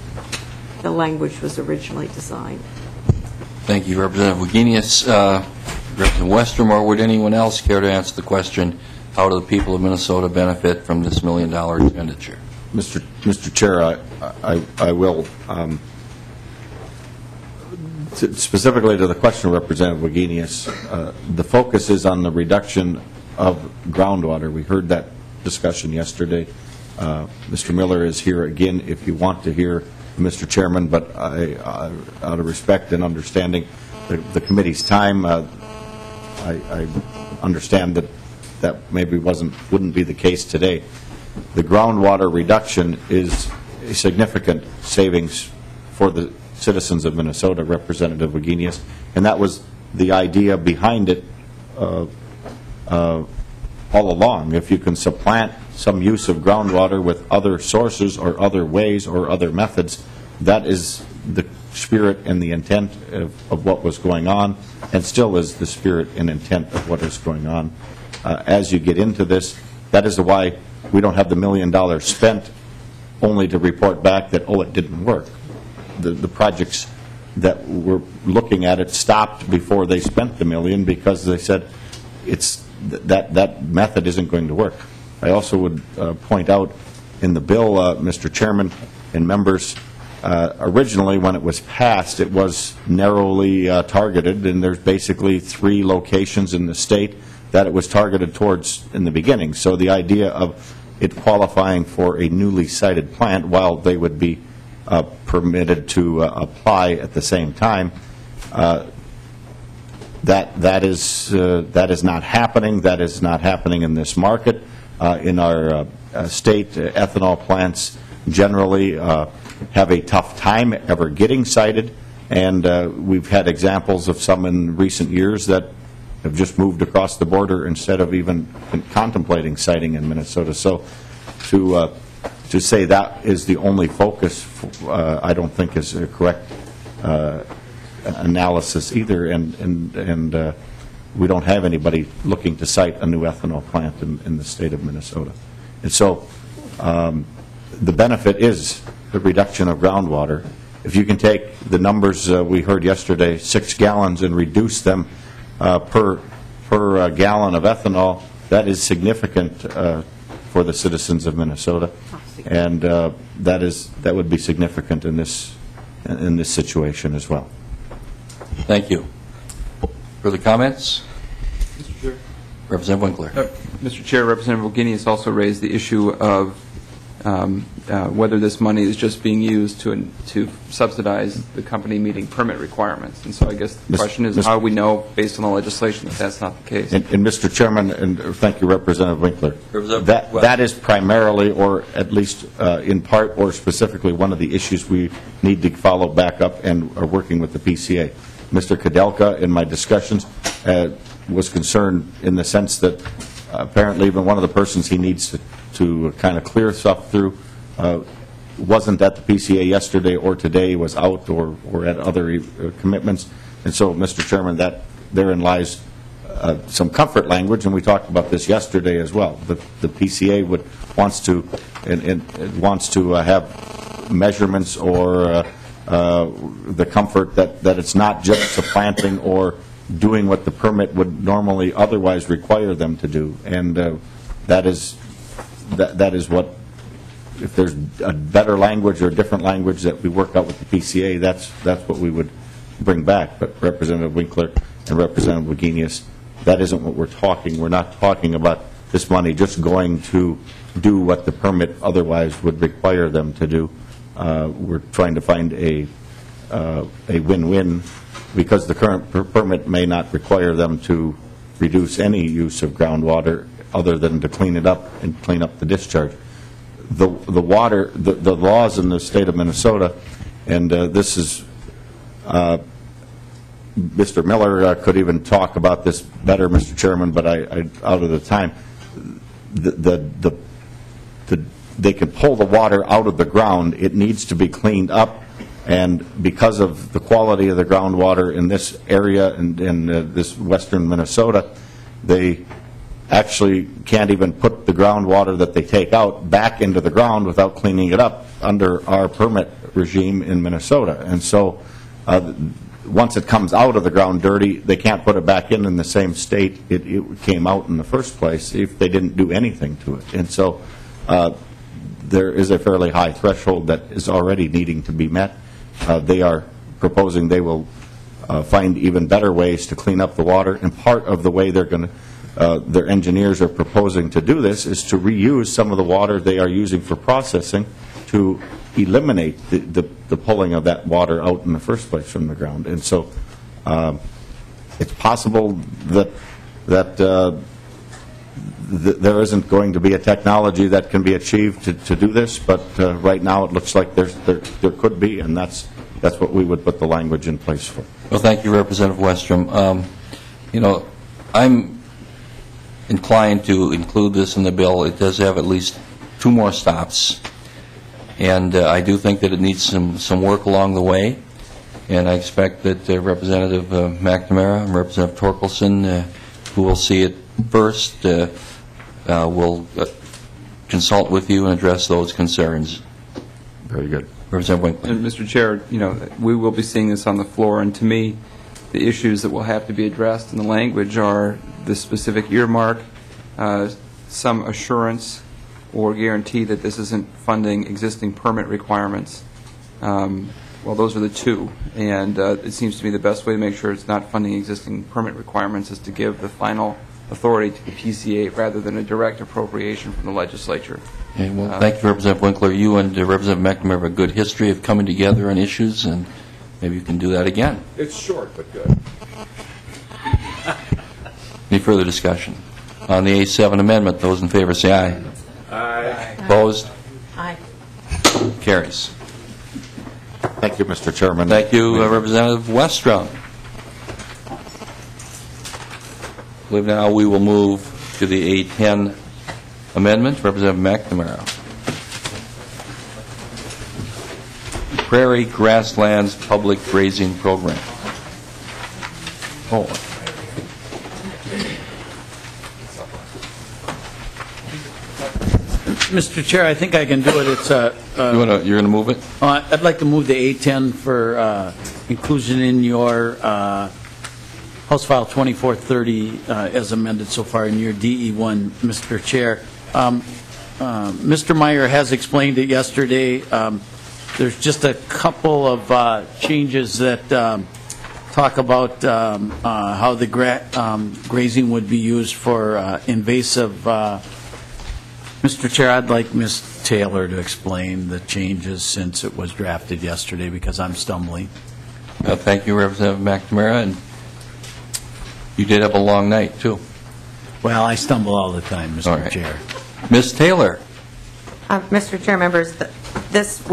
the language was originally designed.
Thank you, Representative Wagenius. Representative Westermore, would anyone else care to answer the question, how do the people of Minnesota benefit from this $1 million expenditure?
Mr. Chair, I will, specifically to the question of Representative Wagenius, the focus is on the reduction of groundwater. We heard that discussion yesterday. Mr. Miller is here again if you want to hear Mr. Chairman, but out of respect and understanding the committee's time, I understand that maybe wouldn't be the case today. The groundwater reduction is a significant savings for the citizens of Minnesota, Representative Wagenius, and that was the idea behind it all along. If you can supplant some use of groundwater with other sources or other ways or other methods, that is the spirit and the intent of what was going on, and still is the spirit and intent of what is going on. As you get into this, that is why we don't have the $1 million spent only to report back that, oh, it didn't work. The projects that we're looking at, it stopped before they spent the $1 million because they said that method isn't going to work. I also would point out in the bill, Mr. Chairman and members, originally when it was passed, it was narrowly targeted, and there's basically 3 locations in the state that it was targeted towards in the beginning. So the idea of it qualifying for a newly sited plant, while they would be permitted to apply at the same time, that is not happening. That is not happening in this market. In our state, ethanol plants generally have a tough time ever getting sited, and we've had examples of some in recent years that have just moved across the border instead of even contemplating siting in Minnesota. So to say that is the only focus, I don't think is a correct analysis either, and we don't have anybody looking to site a new ethanol plant in the state of Minnesota. And so the benefit is the reduction of groundwater. If you can take the numbers we heard yesterday, 6 gallons, and reduce them per gallon of ethanol, that is significant for the citizens of Minnesota, and that would be significant in this situation as well.
Thank you. Further comments?
Mr. Chair.
Representative Winkler.
Mr. Chair, Representative Wagenius also raised the issue of whether this money is just being used to subsidize the company meeting permit requirements. And so I guess the question is, how do we know, based on the legislation, that that's not the case?
And Mr. Chairman, and thank you, Representative Winkler, that is primarily, or at least in part or specifically, one of the issues we need to follow back up and are working with the PCA. Mr. Kudelka, in my discussions, was concerned in the sense that apparently even one of the persons he needs to kind of clear stuff through wasn't at the PCA yesterday or today, was out or at other commitments. And so, Mr. Chairman, that therein lies some comfort language, and we talked about this yesterday as well. The PCA wants to have measurements or the comfort that it's not just supplanting or doing what the permit would normally otherwise require them to do. And that is what, if there's a better language or a different language that we work out with the PCA, that's what we would bring back. But Representative Winkler and Representative Wagenius, that isn't what we're talking. We're not talking about this money just going to do what the permit otherwise would require them to do. We're trying to find a win-win, because the current permit may not require them to reduce any use of groundwater other than to clean it up and clean up the discharge. The laws in the state of Minnesota, and this is, Mr. Miller could even talk about this better, Mr. Chairman, but I out of the time, they can pull the water out of the ground. It needs to be cleaned up. And because of the quality of the groundwater in this area and in this western Minnesota, they actually can't even put the groundwater that they take out back into the ground without cleaning it up under our permit regime in Minnesota. And so once it comes out of the ground dirty, they can't put it back in the same state it came out in the first place if they didn't do anything to it. And so there is a fairly high threshold that is already needing to be met. They are proposing they will find even better ways to clean up the water, and part of the way they're going to, their engineers are proposing to do this is to reuse some of the water they are using for processing to eliminate the pulling of that water out in the first place from the ground. And so it's possible that there isn't going to be a technology that can be achieved to do this, but right now it looks like there could be, and that's what we would put the language in place for.
Well, thank you, Representative Westrom. I'm inclined to include this in the bill. It does have at least 2 more stops, and I do think that it needs some work along the way, and I expect that Representative McNamara and Representative Torkelson, who will see it first, will consult with you and address those concerns.
Very good.
Representative Winkler.
And Mr. Chair, we will be seeing this on the floor, and to me, the issues that will have to be addressed in the language are the specific earmark, some assurance or guarantee that this isn't funding existing permit requirements. Well, those are the 2, and it seems to me the best way to make sure it's not funding existing permit requirements is to give the final authority to the PCA rather than a direct appropriation from the legislature.
Okay, well, thank you, Representative Winkler. You and Representative McNamara have a good history of coming together on issues, and maybe you can do that again.
It's short, but good.
Any further discussion? On the A7 amendment, those in favor say aye.
Aye.
Opposed?
Aye.
Carries.
Thank you, Mr. Chairman.
Thank you, Representative Westrom. I believe now we will move to the A10 amendment. Representative McNamara. Prairie Grasslands Public Grazing Program. Oh.
Mr. Chair, I think I can do it. It's
You're going to move it?
I'd like to move the A10 for inclusion in your House File 2430 as amended so far in your DE1, Mr. Chair. Mr. Meyer has explained it yesterday. There's just a couple of changes that talk about how the grazing would be used for invasive. Mr. Chair, I'd like Ms. Taylor to explain the changes since it was drafted yesterday, because I'm stumbling.
Thank you, Representative McNamara, and you did have a long night, too.
Well, I stumble all the time, Mr.
All right.
Chair.
Ms. Taylor.
Mr. Chair, members, this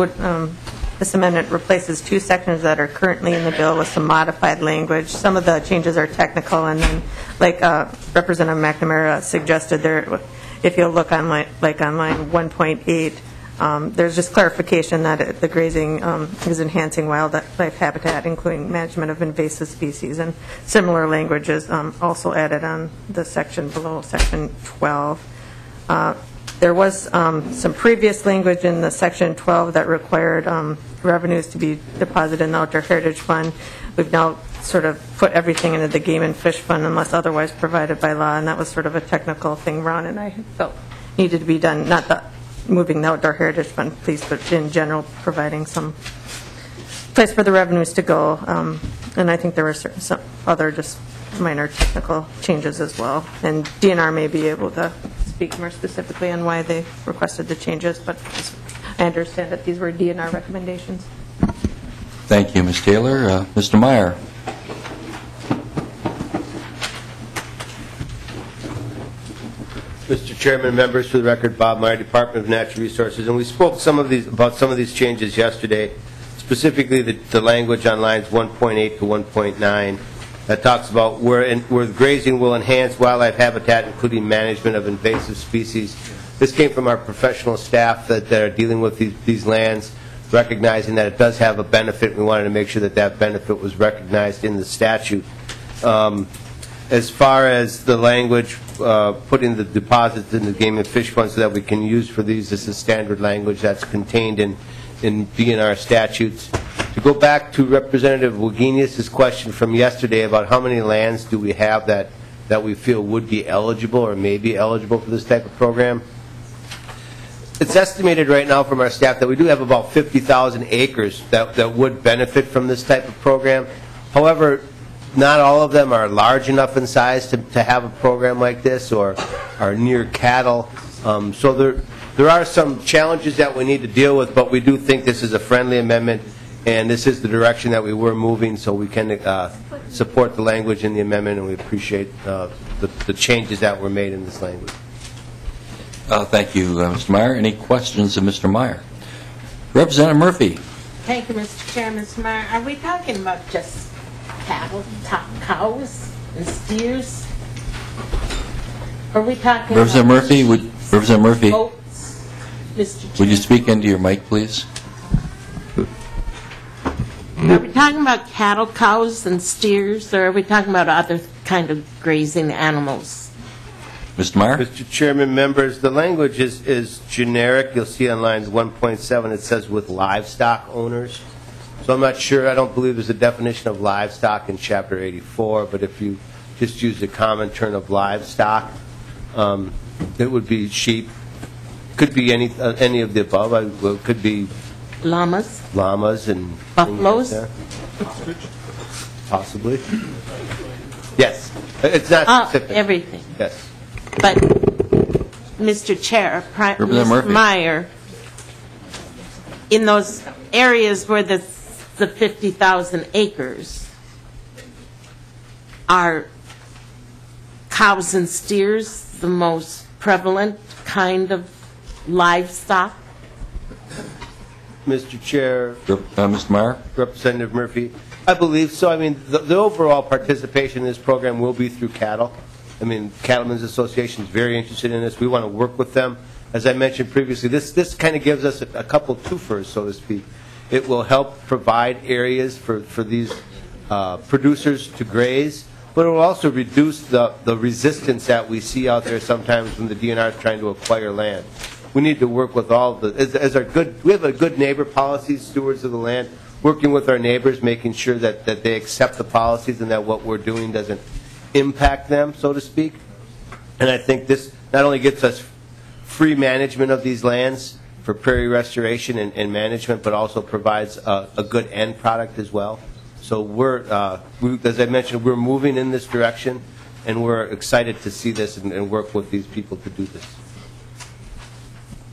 amendment replaces two sections that are currently in the bill with some modified language. Some of the changes are technical, and then, like Representative McNamara suggested, there, if you'll look on line 1.8, there's just clarification that the grazing is enhancing wildlife habitat, including management of invasive species, and similar language is also added on the section below, section 12. There was some previous language in the section 12 that required revenues to be deposited in the Outdoor Heritage Fund. We've now sort of put everything into the Game and Fish Fund unless otherwise provided by law, and that was sort of a technical thing, Ron, and I felt needed to be done, not the moving the Outdoor Heritage Fund, please, but in general providing some place for the revenues to go. And I think there were some other just minor technical changes as well. And DNR may be able to speak more specifically on why they requested the changes, but I understand that these were DNR recommendations.
Thank you, Ms. Taylor. Mr. Meyer.
Mr. Chairman, members, for the record, Bob Meyer, Department of Natural Resources, and we spoke about some of these changes yesterday, specifically the language on lines 1.8 to 1.9 that talks about where grazing will enhance wildlife habitat, including management of invasive species. This came from our professional staff that are dealing with these lands, recognizing that it does have a benefit. We wanted to make sure that that benefit was recognized in the statute. As far as the language, putting the deposits in the Game and Fish Fund so that we can use for these, this is standard language that's contained in DNR statutes. To go back to Representative Wagenius' question from yesterday about how many lands do we have that we feel would be eligible or may be eligible for this type of program, it's estimated right now from our staff that we do have about 50,000 acres that would benefit from this type of program. However, not all of them are large enough in size to have a program like this or are near cattle. So there are some challenges that we need to deal with, but we do think this is a friendly amendment, and this is the direction that we were moving, so we can support the language in the amendment, and we appreciate the changes that were made in this language.
Thank you, Mr. Meyer. Any questions of Mr. Meyer? Representative Murphy.
Thank you, Mr. Chair. Mr. Meyer, are we talking about just cattle, cows, and steers? Are we talking
Representative
about
Murphy, Representative Murphy,
goats, Mr. Chair?
would you speak into your mic, please?
Are we talking about cattle, cows, and steers, or are we talking about other kind of grazing animals?
Mr. Meyer?
Mr. Chairman, members, the language is generic. You'll see on lines 1.7 it says with livestock owners. So I'm not sure. I don't believe there's a definition of livestock in Chapter 84, but if you just use the common term of livestock, it would be sheep. Could be any of the above. It could be
Llamas
and
buffaloes.
Like possibly. Yes. It's not specific.
Everything.
Yes.
But, Mr. Chair,
Mr.
Meyer, in those areas where the 50,000 acres are cows and steers the most prevalent kind of livestock?
Mr. Chair.
Mr. Meyer?
Representative Murphy. I believe so. I mean, the overall participation in this program will be through cattle. I mean, Cattlemen's Association is very interested in this. We want to work with them. As I mentioned previously, this kind of gives us a couple twofers, so to speak. It will help provide areas for these producers to graze, but it will also reduce the resistance that we see out there sometimes when the DNR is trying to acquire land. We need to work with all the, we have a good neighbor policy, stewards of the land, working with our neighbors, making sure that they accept the policies and that what we're doing doesn't impact them, so to speak. And I think this not only gets us free management of these lands for prairie restoration and management, but also provides a good end product as well. So as I mentioned, we're moving in this direction, and we're excited to see this and work with these people to do this.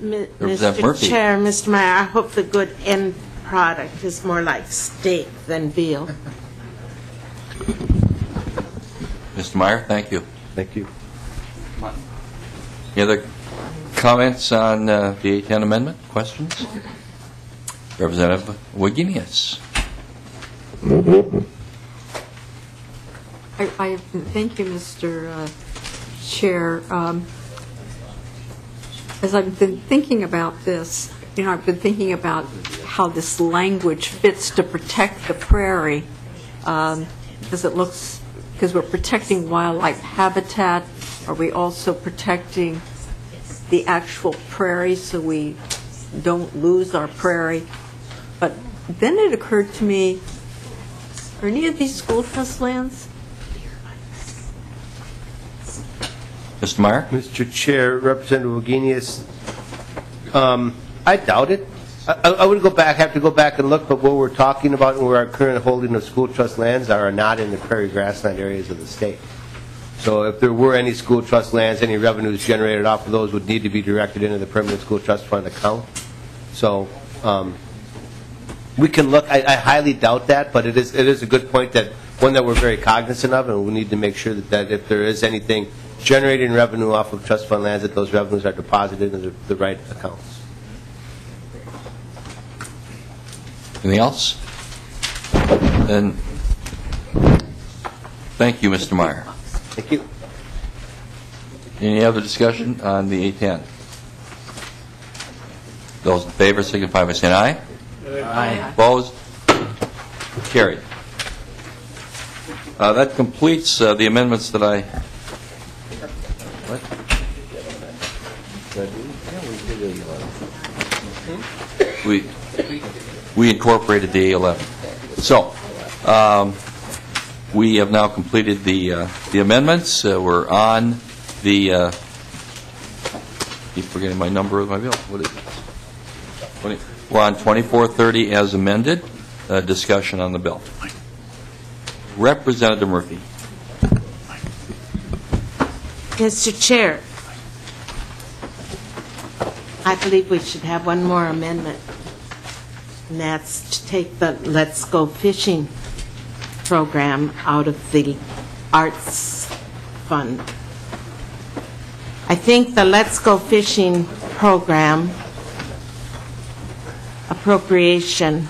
Representative Murphy.
Mr. Chair, Mr. Meyer, I hope the good end product is more like steak than veal.
Mr. Meyer, thank you.
Thank you.
Any other comments on the 810 amendment? Questions? Representative Wagenius.
Thank you, Mr. Chair. As I've been thinking about this, I've been thinking about how this language fits to protect the prairie, because we're protecting wildlife habitat. Are we also protecting the actual prairie so we don't lose our prairie? But then it occurred to me, are any of these school trust lands?
Mr. Meyer?
Mr. Chair, Representative Wagenius, I doubt it. I would have to go back and look, but what we're talking about and where our current holding of school trust lands are not in the prairie grassland areas of the state. So if there were any school trust lands, any revenues generated off of those would need to be directed into the permanent school trust fund account. So we can look. I highly doubt that, but it is a good point, that one that we're very cognizant of, and we need to make sure that if there is anything generating revenue off of trust fund lands, that those revenues are deposited into the right accounts.
Anything else? Then, thank you, Mr. Meyer.
Thank you.
Any other discussion on the 810? Those in favor signify by saying aye.
Aye.
Opposed? Carried. That completes the amendments that I... What? We incorporated the A11. So, we have now completed the amendments. We're on the... keep forgetting my number of my bill. What is it? We're on 2430 as amended. Discussion on the bill. Representative Murphy.
Mr. Chair, I believe we should have one more amendment, and that's to take the Let's Go Fishing program out of the Arts Fund. I think the Let's Go Fishing program appropriation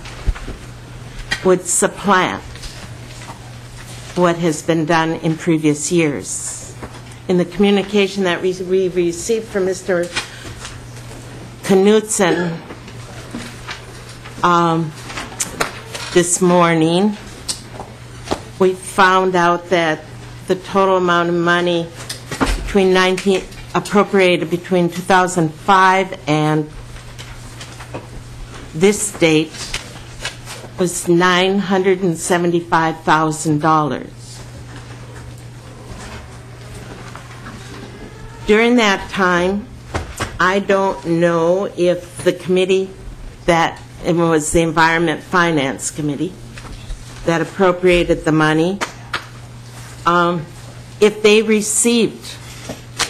would supplant what has been done in previous years. In the communication that we received from Mr. Knutson this morning, we found out that the total amount of money appropriated between 2005 and this date was $975,000. During that time, I don't know if the committee that, it was the Environment Finance Committee that appropriated the money, if they received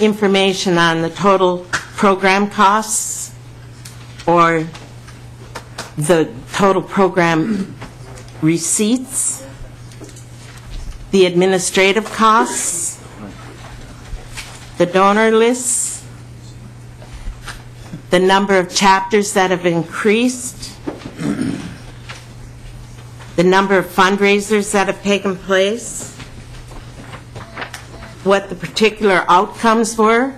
information on the total program costs or the total program receipts, the administrative costs, the donor lists, the number of chapters that have increased, the number of fundraisers that have taken place, what the particular outcomes were,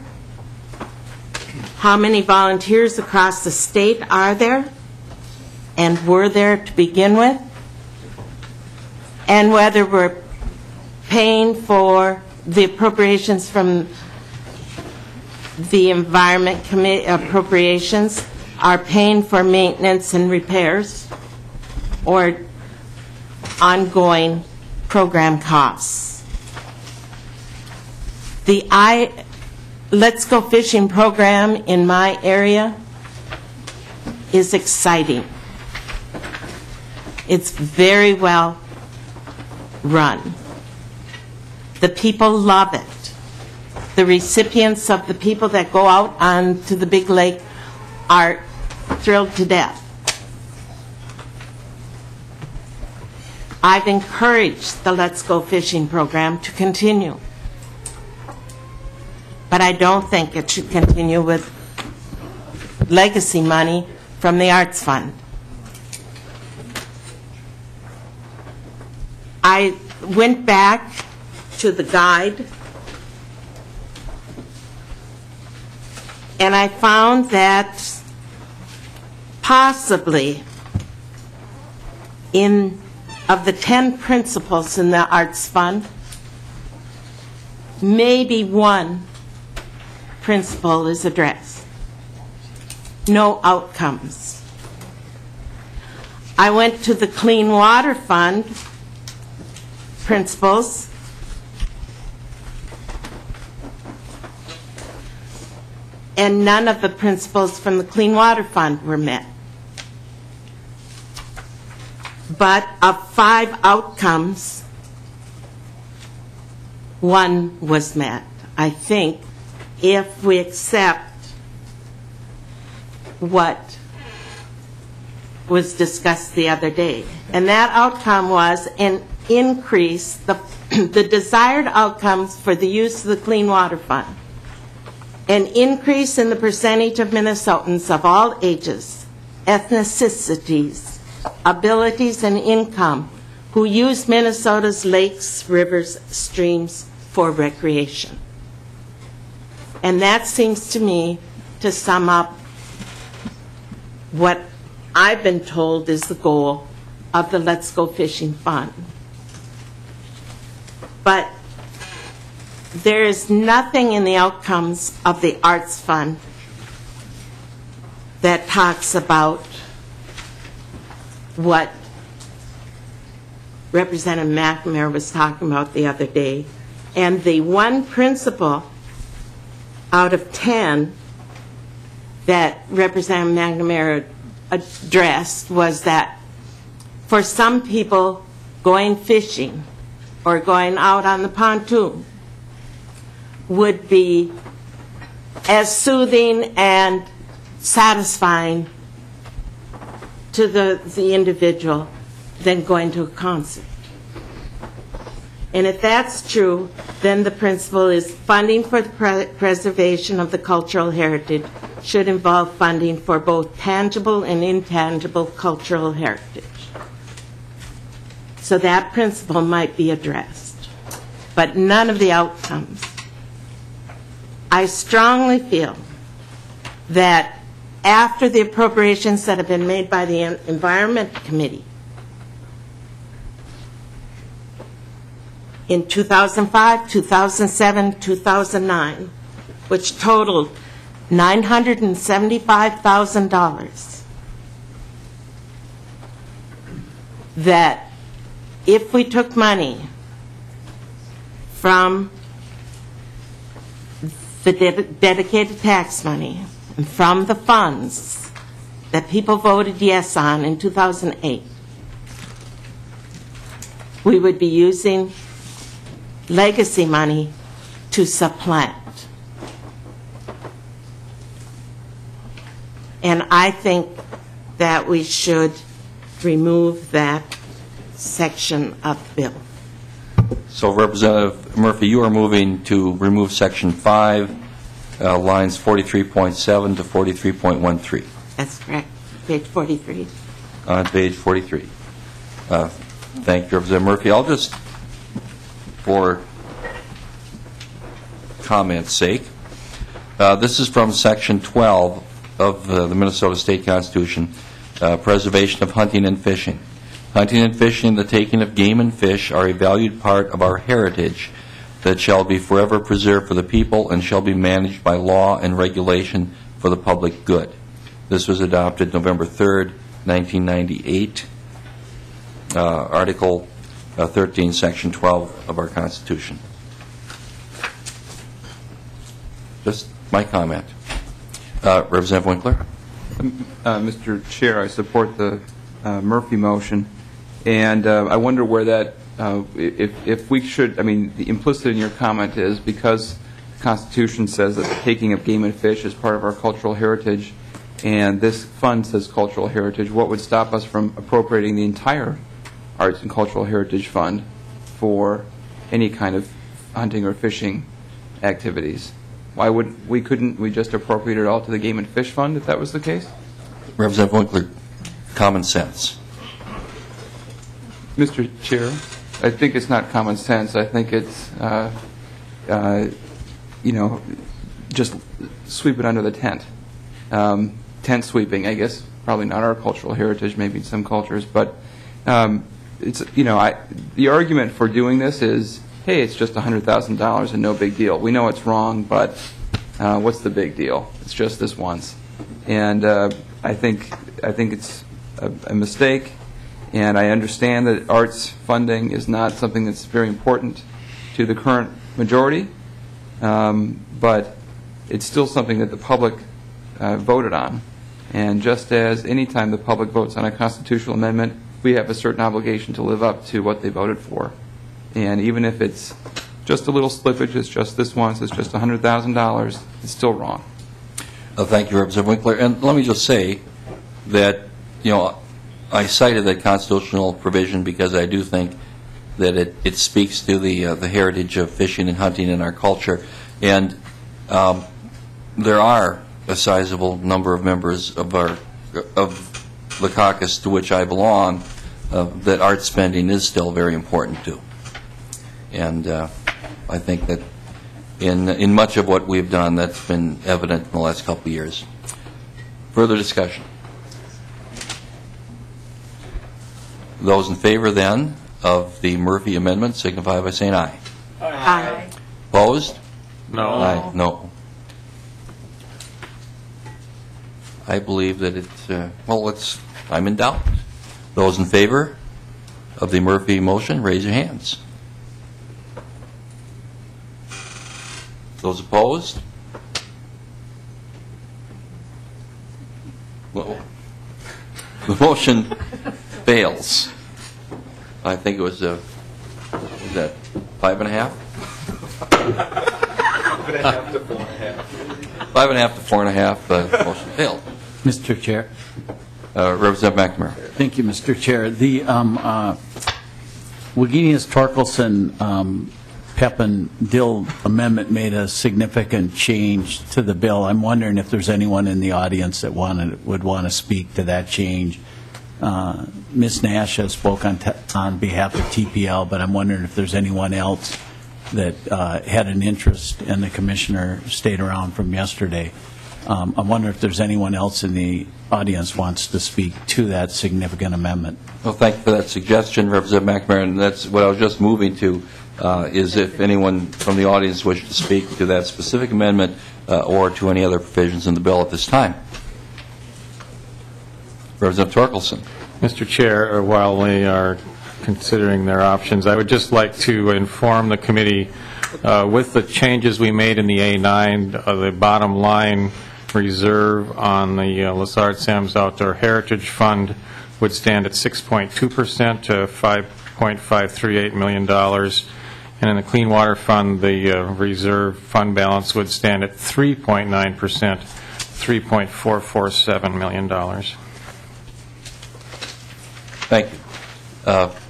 how many volunteers across the state are there and were there to begin with, and whether we're paying for the appropriations from the Environment Committee appropriations are paying for maintenance and repairs or ongoing program costs. The Let's Go Fishing program in my area is exciting. It's very well run. The people love it. The recipients of the people that go out onto the big lake are thrilled to death. I've encouraged the Let's Go Fishing program to continue, but I don't think it should continue with legacy money from the Arts Fund. I went back to the guide, and I found that possibly of the 10 principles in the Arts Fund, maybe one principle is addressed. No outcomes. I went to the Clean Water Fund principles, and none of the principles from the Clean Water Fund were met. But of 5 outcomes, one was met. I think if we accept what was discussed the other day, and that outcome was an increase, the desired outcomes for the use of the Clean Water Fund, an increase in the percentage of Minnesotans of all ages, ethnicities, abilities, and income who use Minnesota's lakes, rivers, streams for recreation. And that seems to me to sum up what I've been told is the goal of the Let's Go Fishing Fund. But there is nothing in the outcomes of the Arts Fund that talks about what Representative McNamara was talking about the other day. And the one principle out of 10 that Representative McNamara addressed was that for some people, going fishing or going out on the pontoon would be as soothing and satisfying to the individual than going to a concert. And if that's true, then the principle is funding for the preservation of the cultural heritage should involve funding for both tangible and intangible cultural heritage. So that principle might be addressed, but none of the outcomes. I strongly feel that after the appropriations that have been made by the Environment Committee in 2005, 2007, 2009, which totaled $975,000, that if we took money from the dedicated tax money and from the funds that people voted yes on in 2008, we would be using legacy money to supplant. And I think that we should remove that section of the bill.
So Representative Murphy, you are moving to remove Section 5, lines 43.7 to 43.13.
That's correct. Page 43.
On page 43. Thank you, Representative Murphy. I'll just, for comment's sake, this is from Section 12 of the Minnesota State Constitution, preservation of hunting and fishing. Hunting and fishing, the taking of game and fish, are a valued part of our heritage that shall be forever preserved for the people and shall be managed by law and regulation for the public good. This was adopted November 3rd, 1998, Article 13, Section 12 of our Constitution. Just my comment. Representative Winkler?
Mr. Chair, I support the Murphy motion, and I wonder where that, if we should, I mean, the implicit in your comment is because the Constitution says that the taking of game and fish is part of our cultural heritage, and this fund says cultural heritage, what would stop us from appropriating the entire Arts and Cultural Heritage Fund for any kind of hunting or fishing activities? Couldn't we just appropriate it all to the Game and Fish Fund if that was the case?
Representative Winkler, common sense.
Mr. Chair, I think it's not common sense. I think it's, just sweep it under the tent. Tent sweeping, I guess, probably not our cultural heritage, maybe in some cultures, but it's, the argument for doing this is, hey, it's just $100,000 and no big deal. We know it's wrong, but what's the big deal? It's just this once. And I think it's a mistake, and I understand that arts funding is not something that's very important to the current majority, but it's still something that the public voted on. And just as any time the public votes on a constitutional amendment, we have a certain obligation to live up to what they voted for. And even if it's just a little slippage, it's just this once, it's just $100,000, it's still wrong.
Thank you, Representative Winkler. And let me just say that, I cited that constitutional provision because I do think that it speaks to the heritage of fishing and hunting in our culture. And there are a sizable number of members of the caucus to which I belong that art spending is still very important to. And I think that in much of what we've done, that's been evident in the last couple of years. Further discussion? Those in favor, then, of the Murphy amendment signify by saying aye.
Aye.
Opposed?
No.
Aye. No. I believe that it's, I'm in doubt. Those in favor of the Murphy motion, raise your hands. Those opposed? Well, the motion fails. I think it was, was that 5.5?
5.5 to 4.5.
5.5 to 4.5, the motion failed.
Mr. Chair.
Representative McNamara.
Thank you, Mr. Chair. The Wagenius Torkelson Pepin Dill amendment made a significant change to the bill. I'm wondering if there's anyone in the audience that would want to speak to that change. Ms. Nash has spoken on behalf of TPL, but I'm wondering if there's anyone else that had an interest, and the commissioner stayed around from yesterday. I'm wondering if there's anyone else in the audience wants to speak to that significant amendment.
Well, thank you for that suggestion, Representative McNamara, and that's what I was just moving to, is if anyone from the audience wished to speak to that specific amendment or to any other provisions in the bill at this time. Representative Torkelson.
Mr. Chair, while they are considering their options, I would just like to inform the committee with the changes we made in the A9, the bottom line reserve on the LaSarde Sam's Outdoor Heritage Fund would stand at 6.2% to $5.538 million. And in the Clean Water Fund, the reserve fund balance would stand at 3.9%, $3.447 million.
Thank you.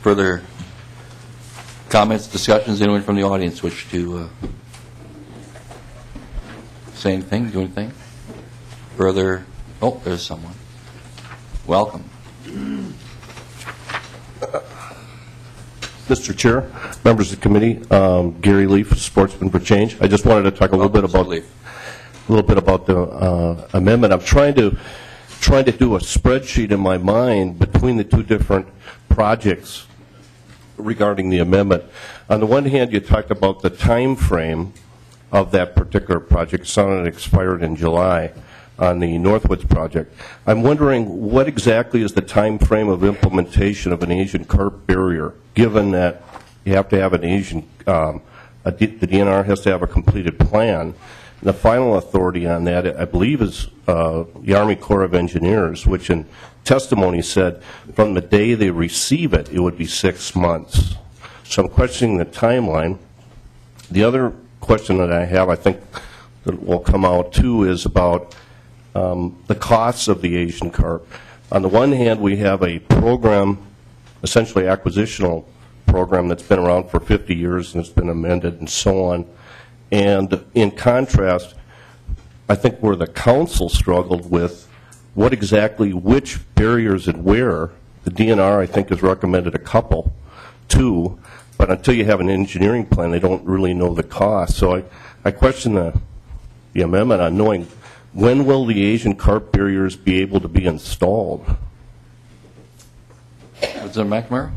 Further comments, discussions? Anyone from the audience wish to say anything, do anything? Further? Oh, there's someone. Welcome.
Mr. Chair, members of the committee, Gary Leaf, Sportsman for Change. I just wanted to talk a little bit about the amendment. I'm trying to do a spreadsheet in my mind between the two different projects regarding the amendment. On the one hand, you talked about the time frame of that particular project. It expired in July on the Northwoods project. I'm wondering what exactly is the time frame of implementation of an Asian carp barrier, given that you have to have an Asian, the DNR has to have a completed plan. The final authority on that, I believe, is the Army Corps of Engineers, which in testimony said from the day they receive it, it would be 6 months. So I'm questioning the timeline. The other question that I have, I think that will come out too, is about the costs of the Asian carp. On the one hand, we have a program, essentially acquisitional program that's been around for 50 years and it's been amended and so on. And in contrast, I think where the council struggled with what exactly, which barriers and where, the DNR I think has recommended a couple, 2, but until you have an engineering plan, they don't really know the cost. So I question the amendment on knowing when will the Asian carp barriers be able to be installed?
Representative McNamara?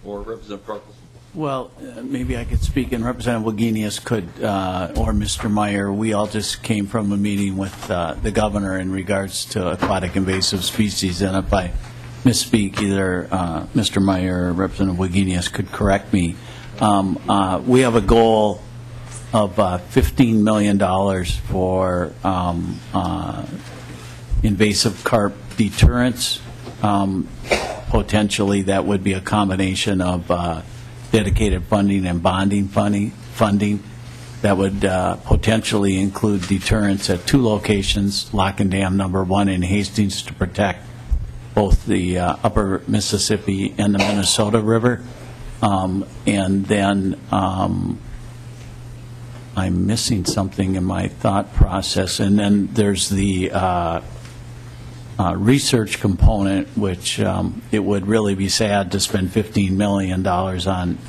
Or Representative Torkelson?
Well, maybe I could speak, and Representative Wagenius could, or Mr. Meyer. We all just came from a meeting with the governor in regards to aquatic invasive species, and if I misspeak, either Mr. Meyer or Representative Wagenius could correct me. We have a goal of $15 million for invasive carp deterrence. Potentially, that would be a combination of dedicated funding and bonding funding. That would potentially include deterrence at 2 locations, Lock and Dam number 1 in Hastings, to protect both the upper Mississippi and the Minnesota River. And then I'm missing something in my thought process. And then there's the research component, which it would really be sad to spend $15 million on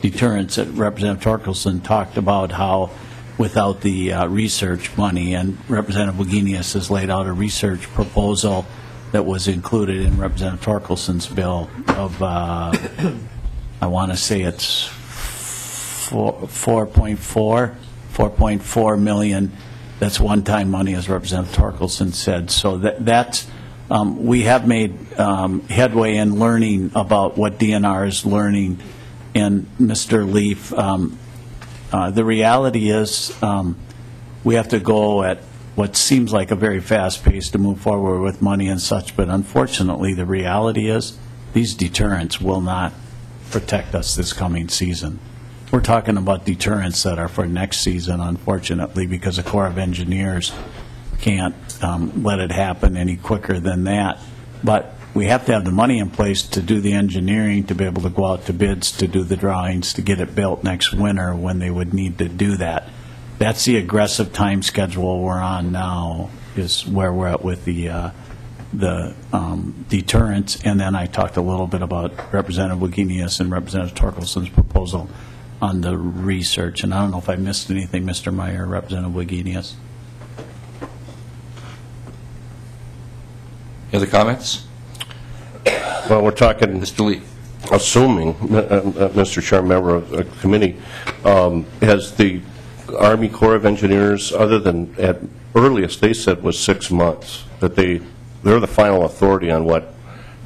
deterrence. That Representative Torkelson talked about how without the research money, and Representative Wagenius has laid out a research proposal that was included in Representative Torkelson's bill of, I want to say it's 4.4 million. That's one-time money, as Representative Torkelson said. So that's we have made headway in learning about what DNR is learning. And Mr. Leaf, the reality is we have to go at what seems like a very fast pace to move forward with money and such, but unfortunately the reality is these deterrents will not protect us this coming season. We're talking about deterrents that are for next season, unfortunately, because the Corps of Engineers can't let it happen any quicker than that. But we have to have the money in place to do the engineering, to be able to go out to bids, to do the drawings, to get it built next winter when they would need to do that. That's the aggressive time schedule we're on now, is where we're at with the deterrence. And then I talked a little bit about Representative Wagenius and Representative Torkelson's proposal on the research. And I don't know if I missed anything, Mr. Meyer, Representative Wagenius.
Any other comments?
Well, we're talking,
Mr. Lee.
Assuming, Mr. Chairman, member of the committee, has the Army Corps of Engineers, other than at earliest they said was 6 months, that they're the final authority on what,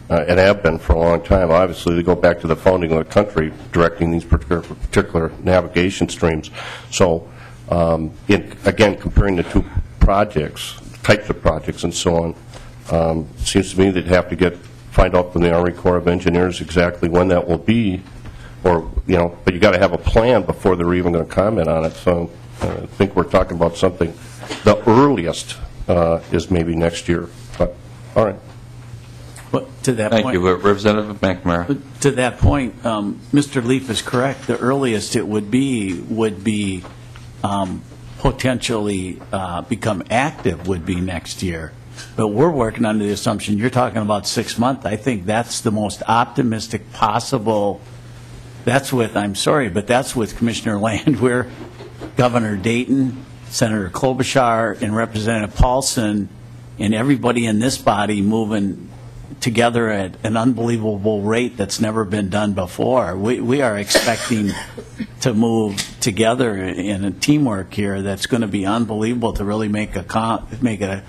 and have been for a long time. Obviously, they go back to the founding of the country directing these particular navigation streams. So, again, comparing the 2 projects, types of projects and so on, it seems to me they'd have to find out from the Army Corps of Engineers exactly when that will be, or, but you got to have a plan before they're even going to comment on it. So I think we're talking about something, the earliest is maybe next year, but all right.
But to that
Thank
point,
you, Representative McNamara.
to that point, Mr. Leaf is correct. The earliest it would be potentially become active would be next year. But we're working under the assumption you're talking about 6 months. I think that's the most optimistic possible. That's with, I'm sorry, but that's with Commissioner Landwehr, Governor Dayton, Senator Klobuchar, and Representative Paulson, and everybody in this body moving together at an unbelievable rate that's never been done before. We are expecting to move together in a teamwork here that's going to be unbelievable to really make it a.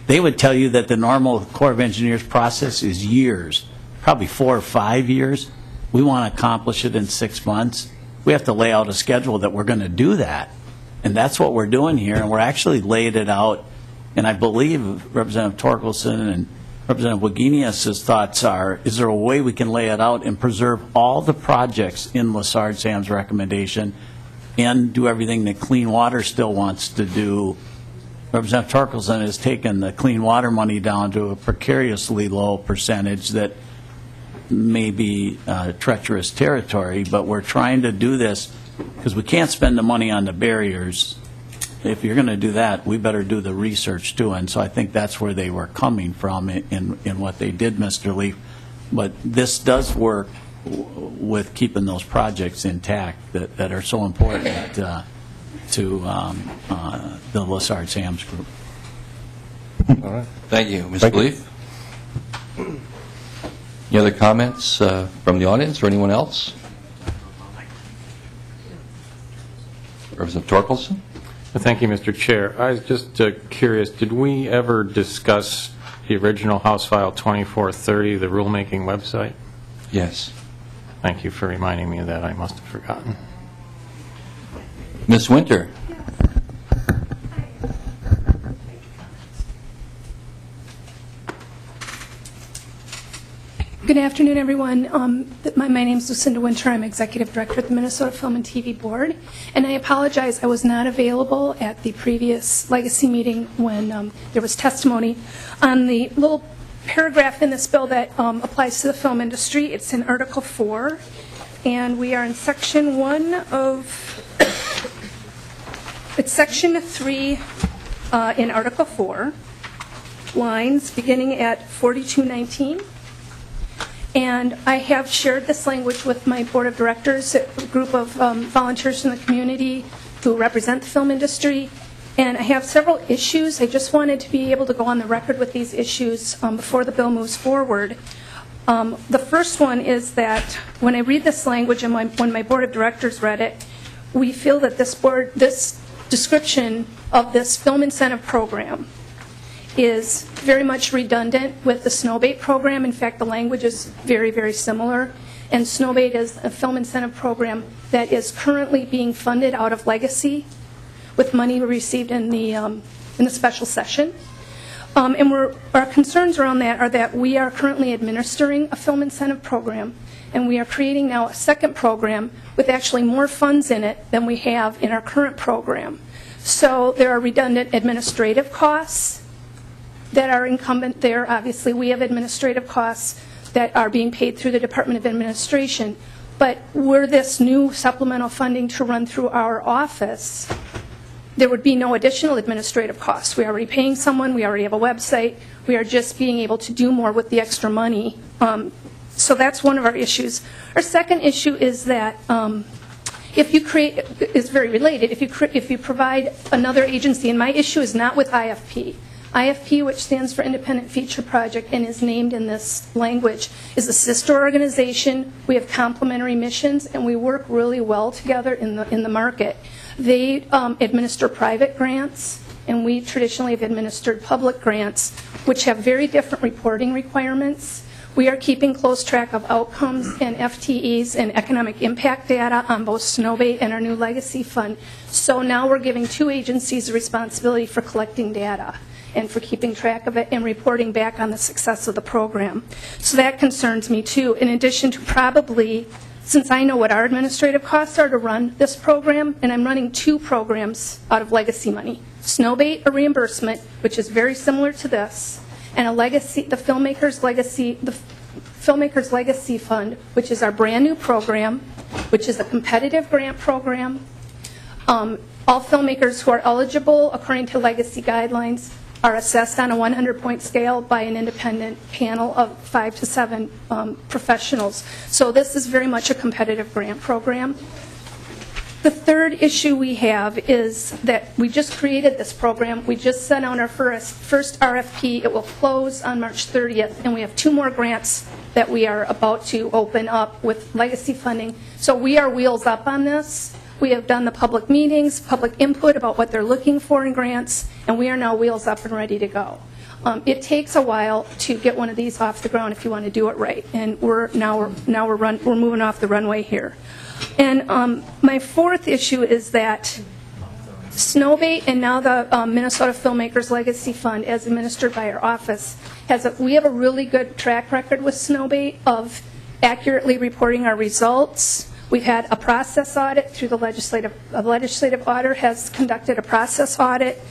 They would tell you that the normal Corps of Engineers process is years, probably 4 or 5 years. We want to accomplish it in 6 months. We have to lay out a schedule that we're going to do that. And that's what we're doing here, and we're actually laid it out. And I believe Representative Torkelson and Representative Wagenius' thoughts are, is there a way we can lay it out and preserve all the projects in Lessard Sam's recommendation and do everything that Clean Water still wants to do, Representative Torkelson has taken the clean water money down to a precariously low percentage that may be treacherous territory, but we're trying to do this because we can't spend the money on the barriers. If you're going to do that, we better do the research too, and so I think that's where they were coming from in what they did, Mr. Leaf. But this does work with keeping those projects intact that are so important to the LaSarge Hams group.
All right. Thank you. Mr. Leaf? Any other comments from the audience or anyone else? Representative Torkelson?
Thank you, Mr. Chair. I was just curious, did we ever discuss the original House File 2430, the rulemaking website?
Yes.
Thank you for reminding me of that. I must have forgotten.
Ms. Winter?
Good afternoon, everyone. My name is Lucinda Winter. I'm Executive Director at the Minnesota Film and TV Board. And I apologize, I was not available at the previous legacy meeting when there was testimony on the little paragraph in this bill that applies to the film industry. It's in Article 4, and we are in Section 1 of, it's Section 3 in Article 4, lines beginning at 4219. And I have shared this language with my board of directors, a group of volunteers from the community who represent the film industry. And I have several issues. I just wanted to be able to go on the record with these issues before the bill moves forward. The first one is that when I read this language and when my board of directors read it, we feel that this description of this film incentive program is very much redundant with the Snowbait program. In fact, the language is very, very similar. And Snowbait is a film incentive program that is currently being funded out of Legacy with money received in the special session. And our concerns around that are that we are currently administering a film incentive program, and we are creating now a second program with actually more funds in it than we have in our current program. So there are redundant administrative costs that are incumbent there. Obviously, we have administrative costs that are being paid through the Department of Administration. But were this new supplemental funding to run through our office, there would be no additional administrative costs. We are already paying someone. We already have a website. We are just being able to do more with the extra money. So that's one of our issues. Our second issue is that if you create, is very related, if you provide another agency, and my issue is not with IFP. IFP, which stands for Independent Feature Project and is named in this language, is a sister organization. We have complementary missions, and we work really well together in the market. They administer private grants, and we traditionally have administered public grants, which have very different reporting requirements. We are keeping close track of outcomes and FTEs and economic impact data on both Snowbait and our new Legacy Fund. So now we're giving two agencies the responsibility for collecting data and for keeping track of it and reporting back on the success of the program. So that concerns me too, in addition to probably, since I know what our administrative costs are to run this program, and I'm running two programs out of Legacy money. Snowbait, a reimbursement, which is very similar to this, and a Legacy, the Filmmakers Legacy Fund, which is our brand new program, which is a competitive grant program. All filmmakers who are eligible according to Legacy guidelines are assessed on a 100-point scale by an independent panel of 5 to 7 professionals. So this is very much a competitive grant program. The third issue we have is that we just created this program. We just sent out our first RFP. It will close on March 30th, and we have 2 more grants that we are about to open up with Legacy funding. So we are wheels up on this. We have done the public meetings, public input about what they're looking for in grants, and we are now wheels up and ready to go. It takes a while to get one of these off the ground if you want to do it right, and we're moving off the runway here. And my fourth issue is that Snowbait and now the Minnesota Filmmakers Legacy Fund, as administered by our office, we have a really good track record with Snowbait of accurately reporting our results. We've had a process audit through the legislative auditor has conducted a process audit.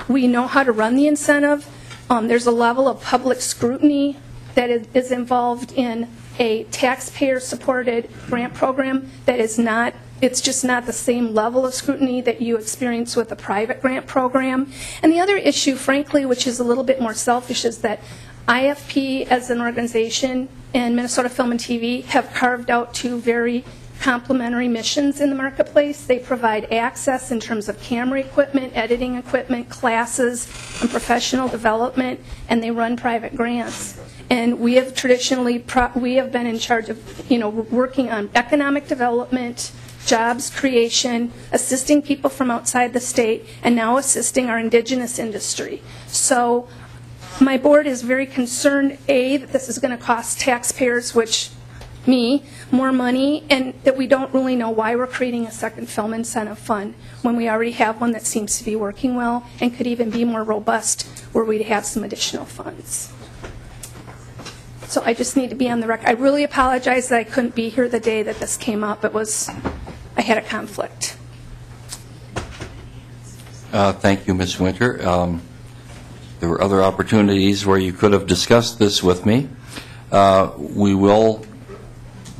We know how to run the incentive. There's a level of public scrutiny that is involved in a taxpayer-supported grant program that is not, it's just not the same level of scrutiny that you experience with a private grant program. And the other issue, frankly, which is a little bit more selfish, is that IFP as an organization and Minnesota Film and TV have carved out two very complementary missions in the marketplace. They provide access in terms of camera equipment, editing equipment, classes, and professional development, and they run private grants. And we have traditionally, we have been in charge of, working on economic development, jobs creation, assisting people from outside the state, and now assisting our indigenous industry. So my board is very concerned, A, that this is going to cost taxpayers, which me, more money, and that we don't really know why we're creating a second film incentive fund when we already have one that seems to be working well and could even be more robust where we'd have some additional funds. So I just need to be on the record. I really apologize that I couldn't be here the day that this came up. I had a conflict.
Thank you, Ms. Winter. There were other opportunities where you could have discussed this with me. We will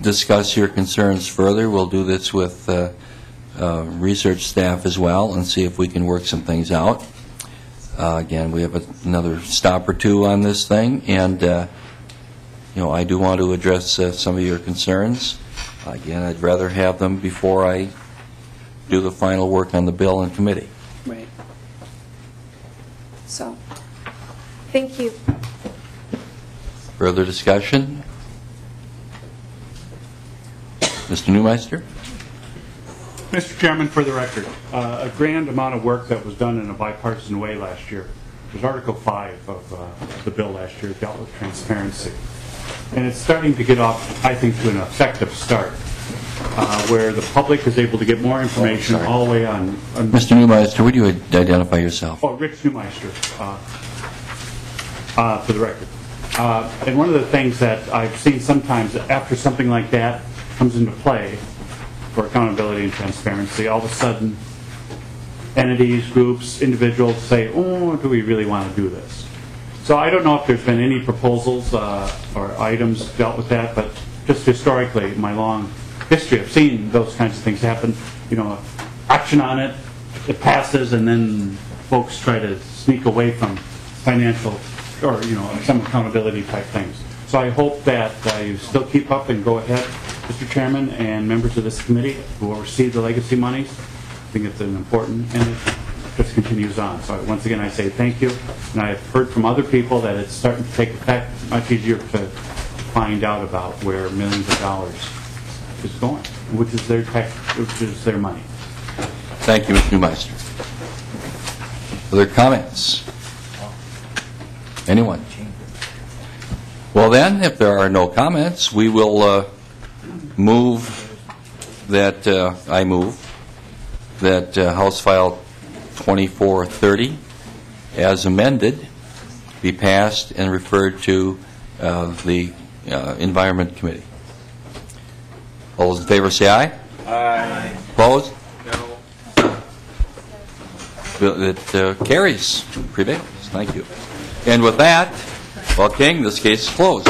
discuss your concerns further. We'll do this with research staff as well and see if we can work some things out. Again, we have another stop or two on this thing, and I do want to address some of your concerns. Again, I'd rather have them before I do the final work on the bill in committee.
Right. So, thank you.
Further discussion? Mr. Neumeister?
Mr. Chairman, for the record, a grand amount of work that was done in a bipartisan way last year. It was Article 5 of the bill last year dealt with transparency. And it's starting to get off, I think, to an effective start, where the public is able to get more information all the way on.
Mr. Neumeister, would you identify yourself?
Oh, Rich Neumeister, for the record. And one of the things that I've seen sometimes after something like that comes into play for accountability and transparency, all of a sudden entities, groups, individuals say, oh, do we really want to do this? So I don't know if there's been any proposals or items dealt with that, but just historically, my long history of seeing those kinds of things happen, action on it, it passes, and then folks try to sneak away from financial or, some accountability type things. So I hope that you still keep up and go ahead, Mr. Chairman, and members of this committee who oversee the legacy monies. I think it's an important, and it just continues on. So once again, I say thank you. And I've heard from other people that it's starting to take effect, much easier to find out about where millions of dollars is going, which is their money.
Thank you, Mr. Neumeister. Other comments? Anyone? Well then, if there are no comments, we will move that, I move that House File 2430 as amended be passed and referred to the Environment Committee. All those in favor say aye.
Aye.
Opposed?
No.
It carries, prevails. Thank you. And with that, well, King, this case is closed.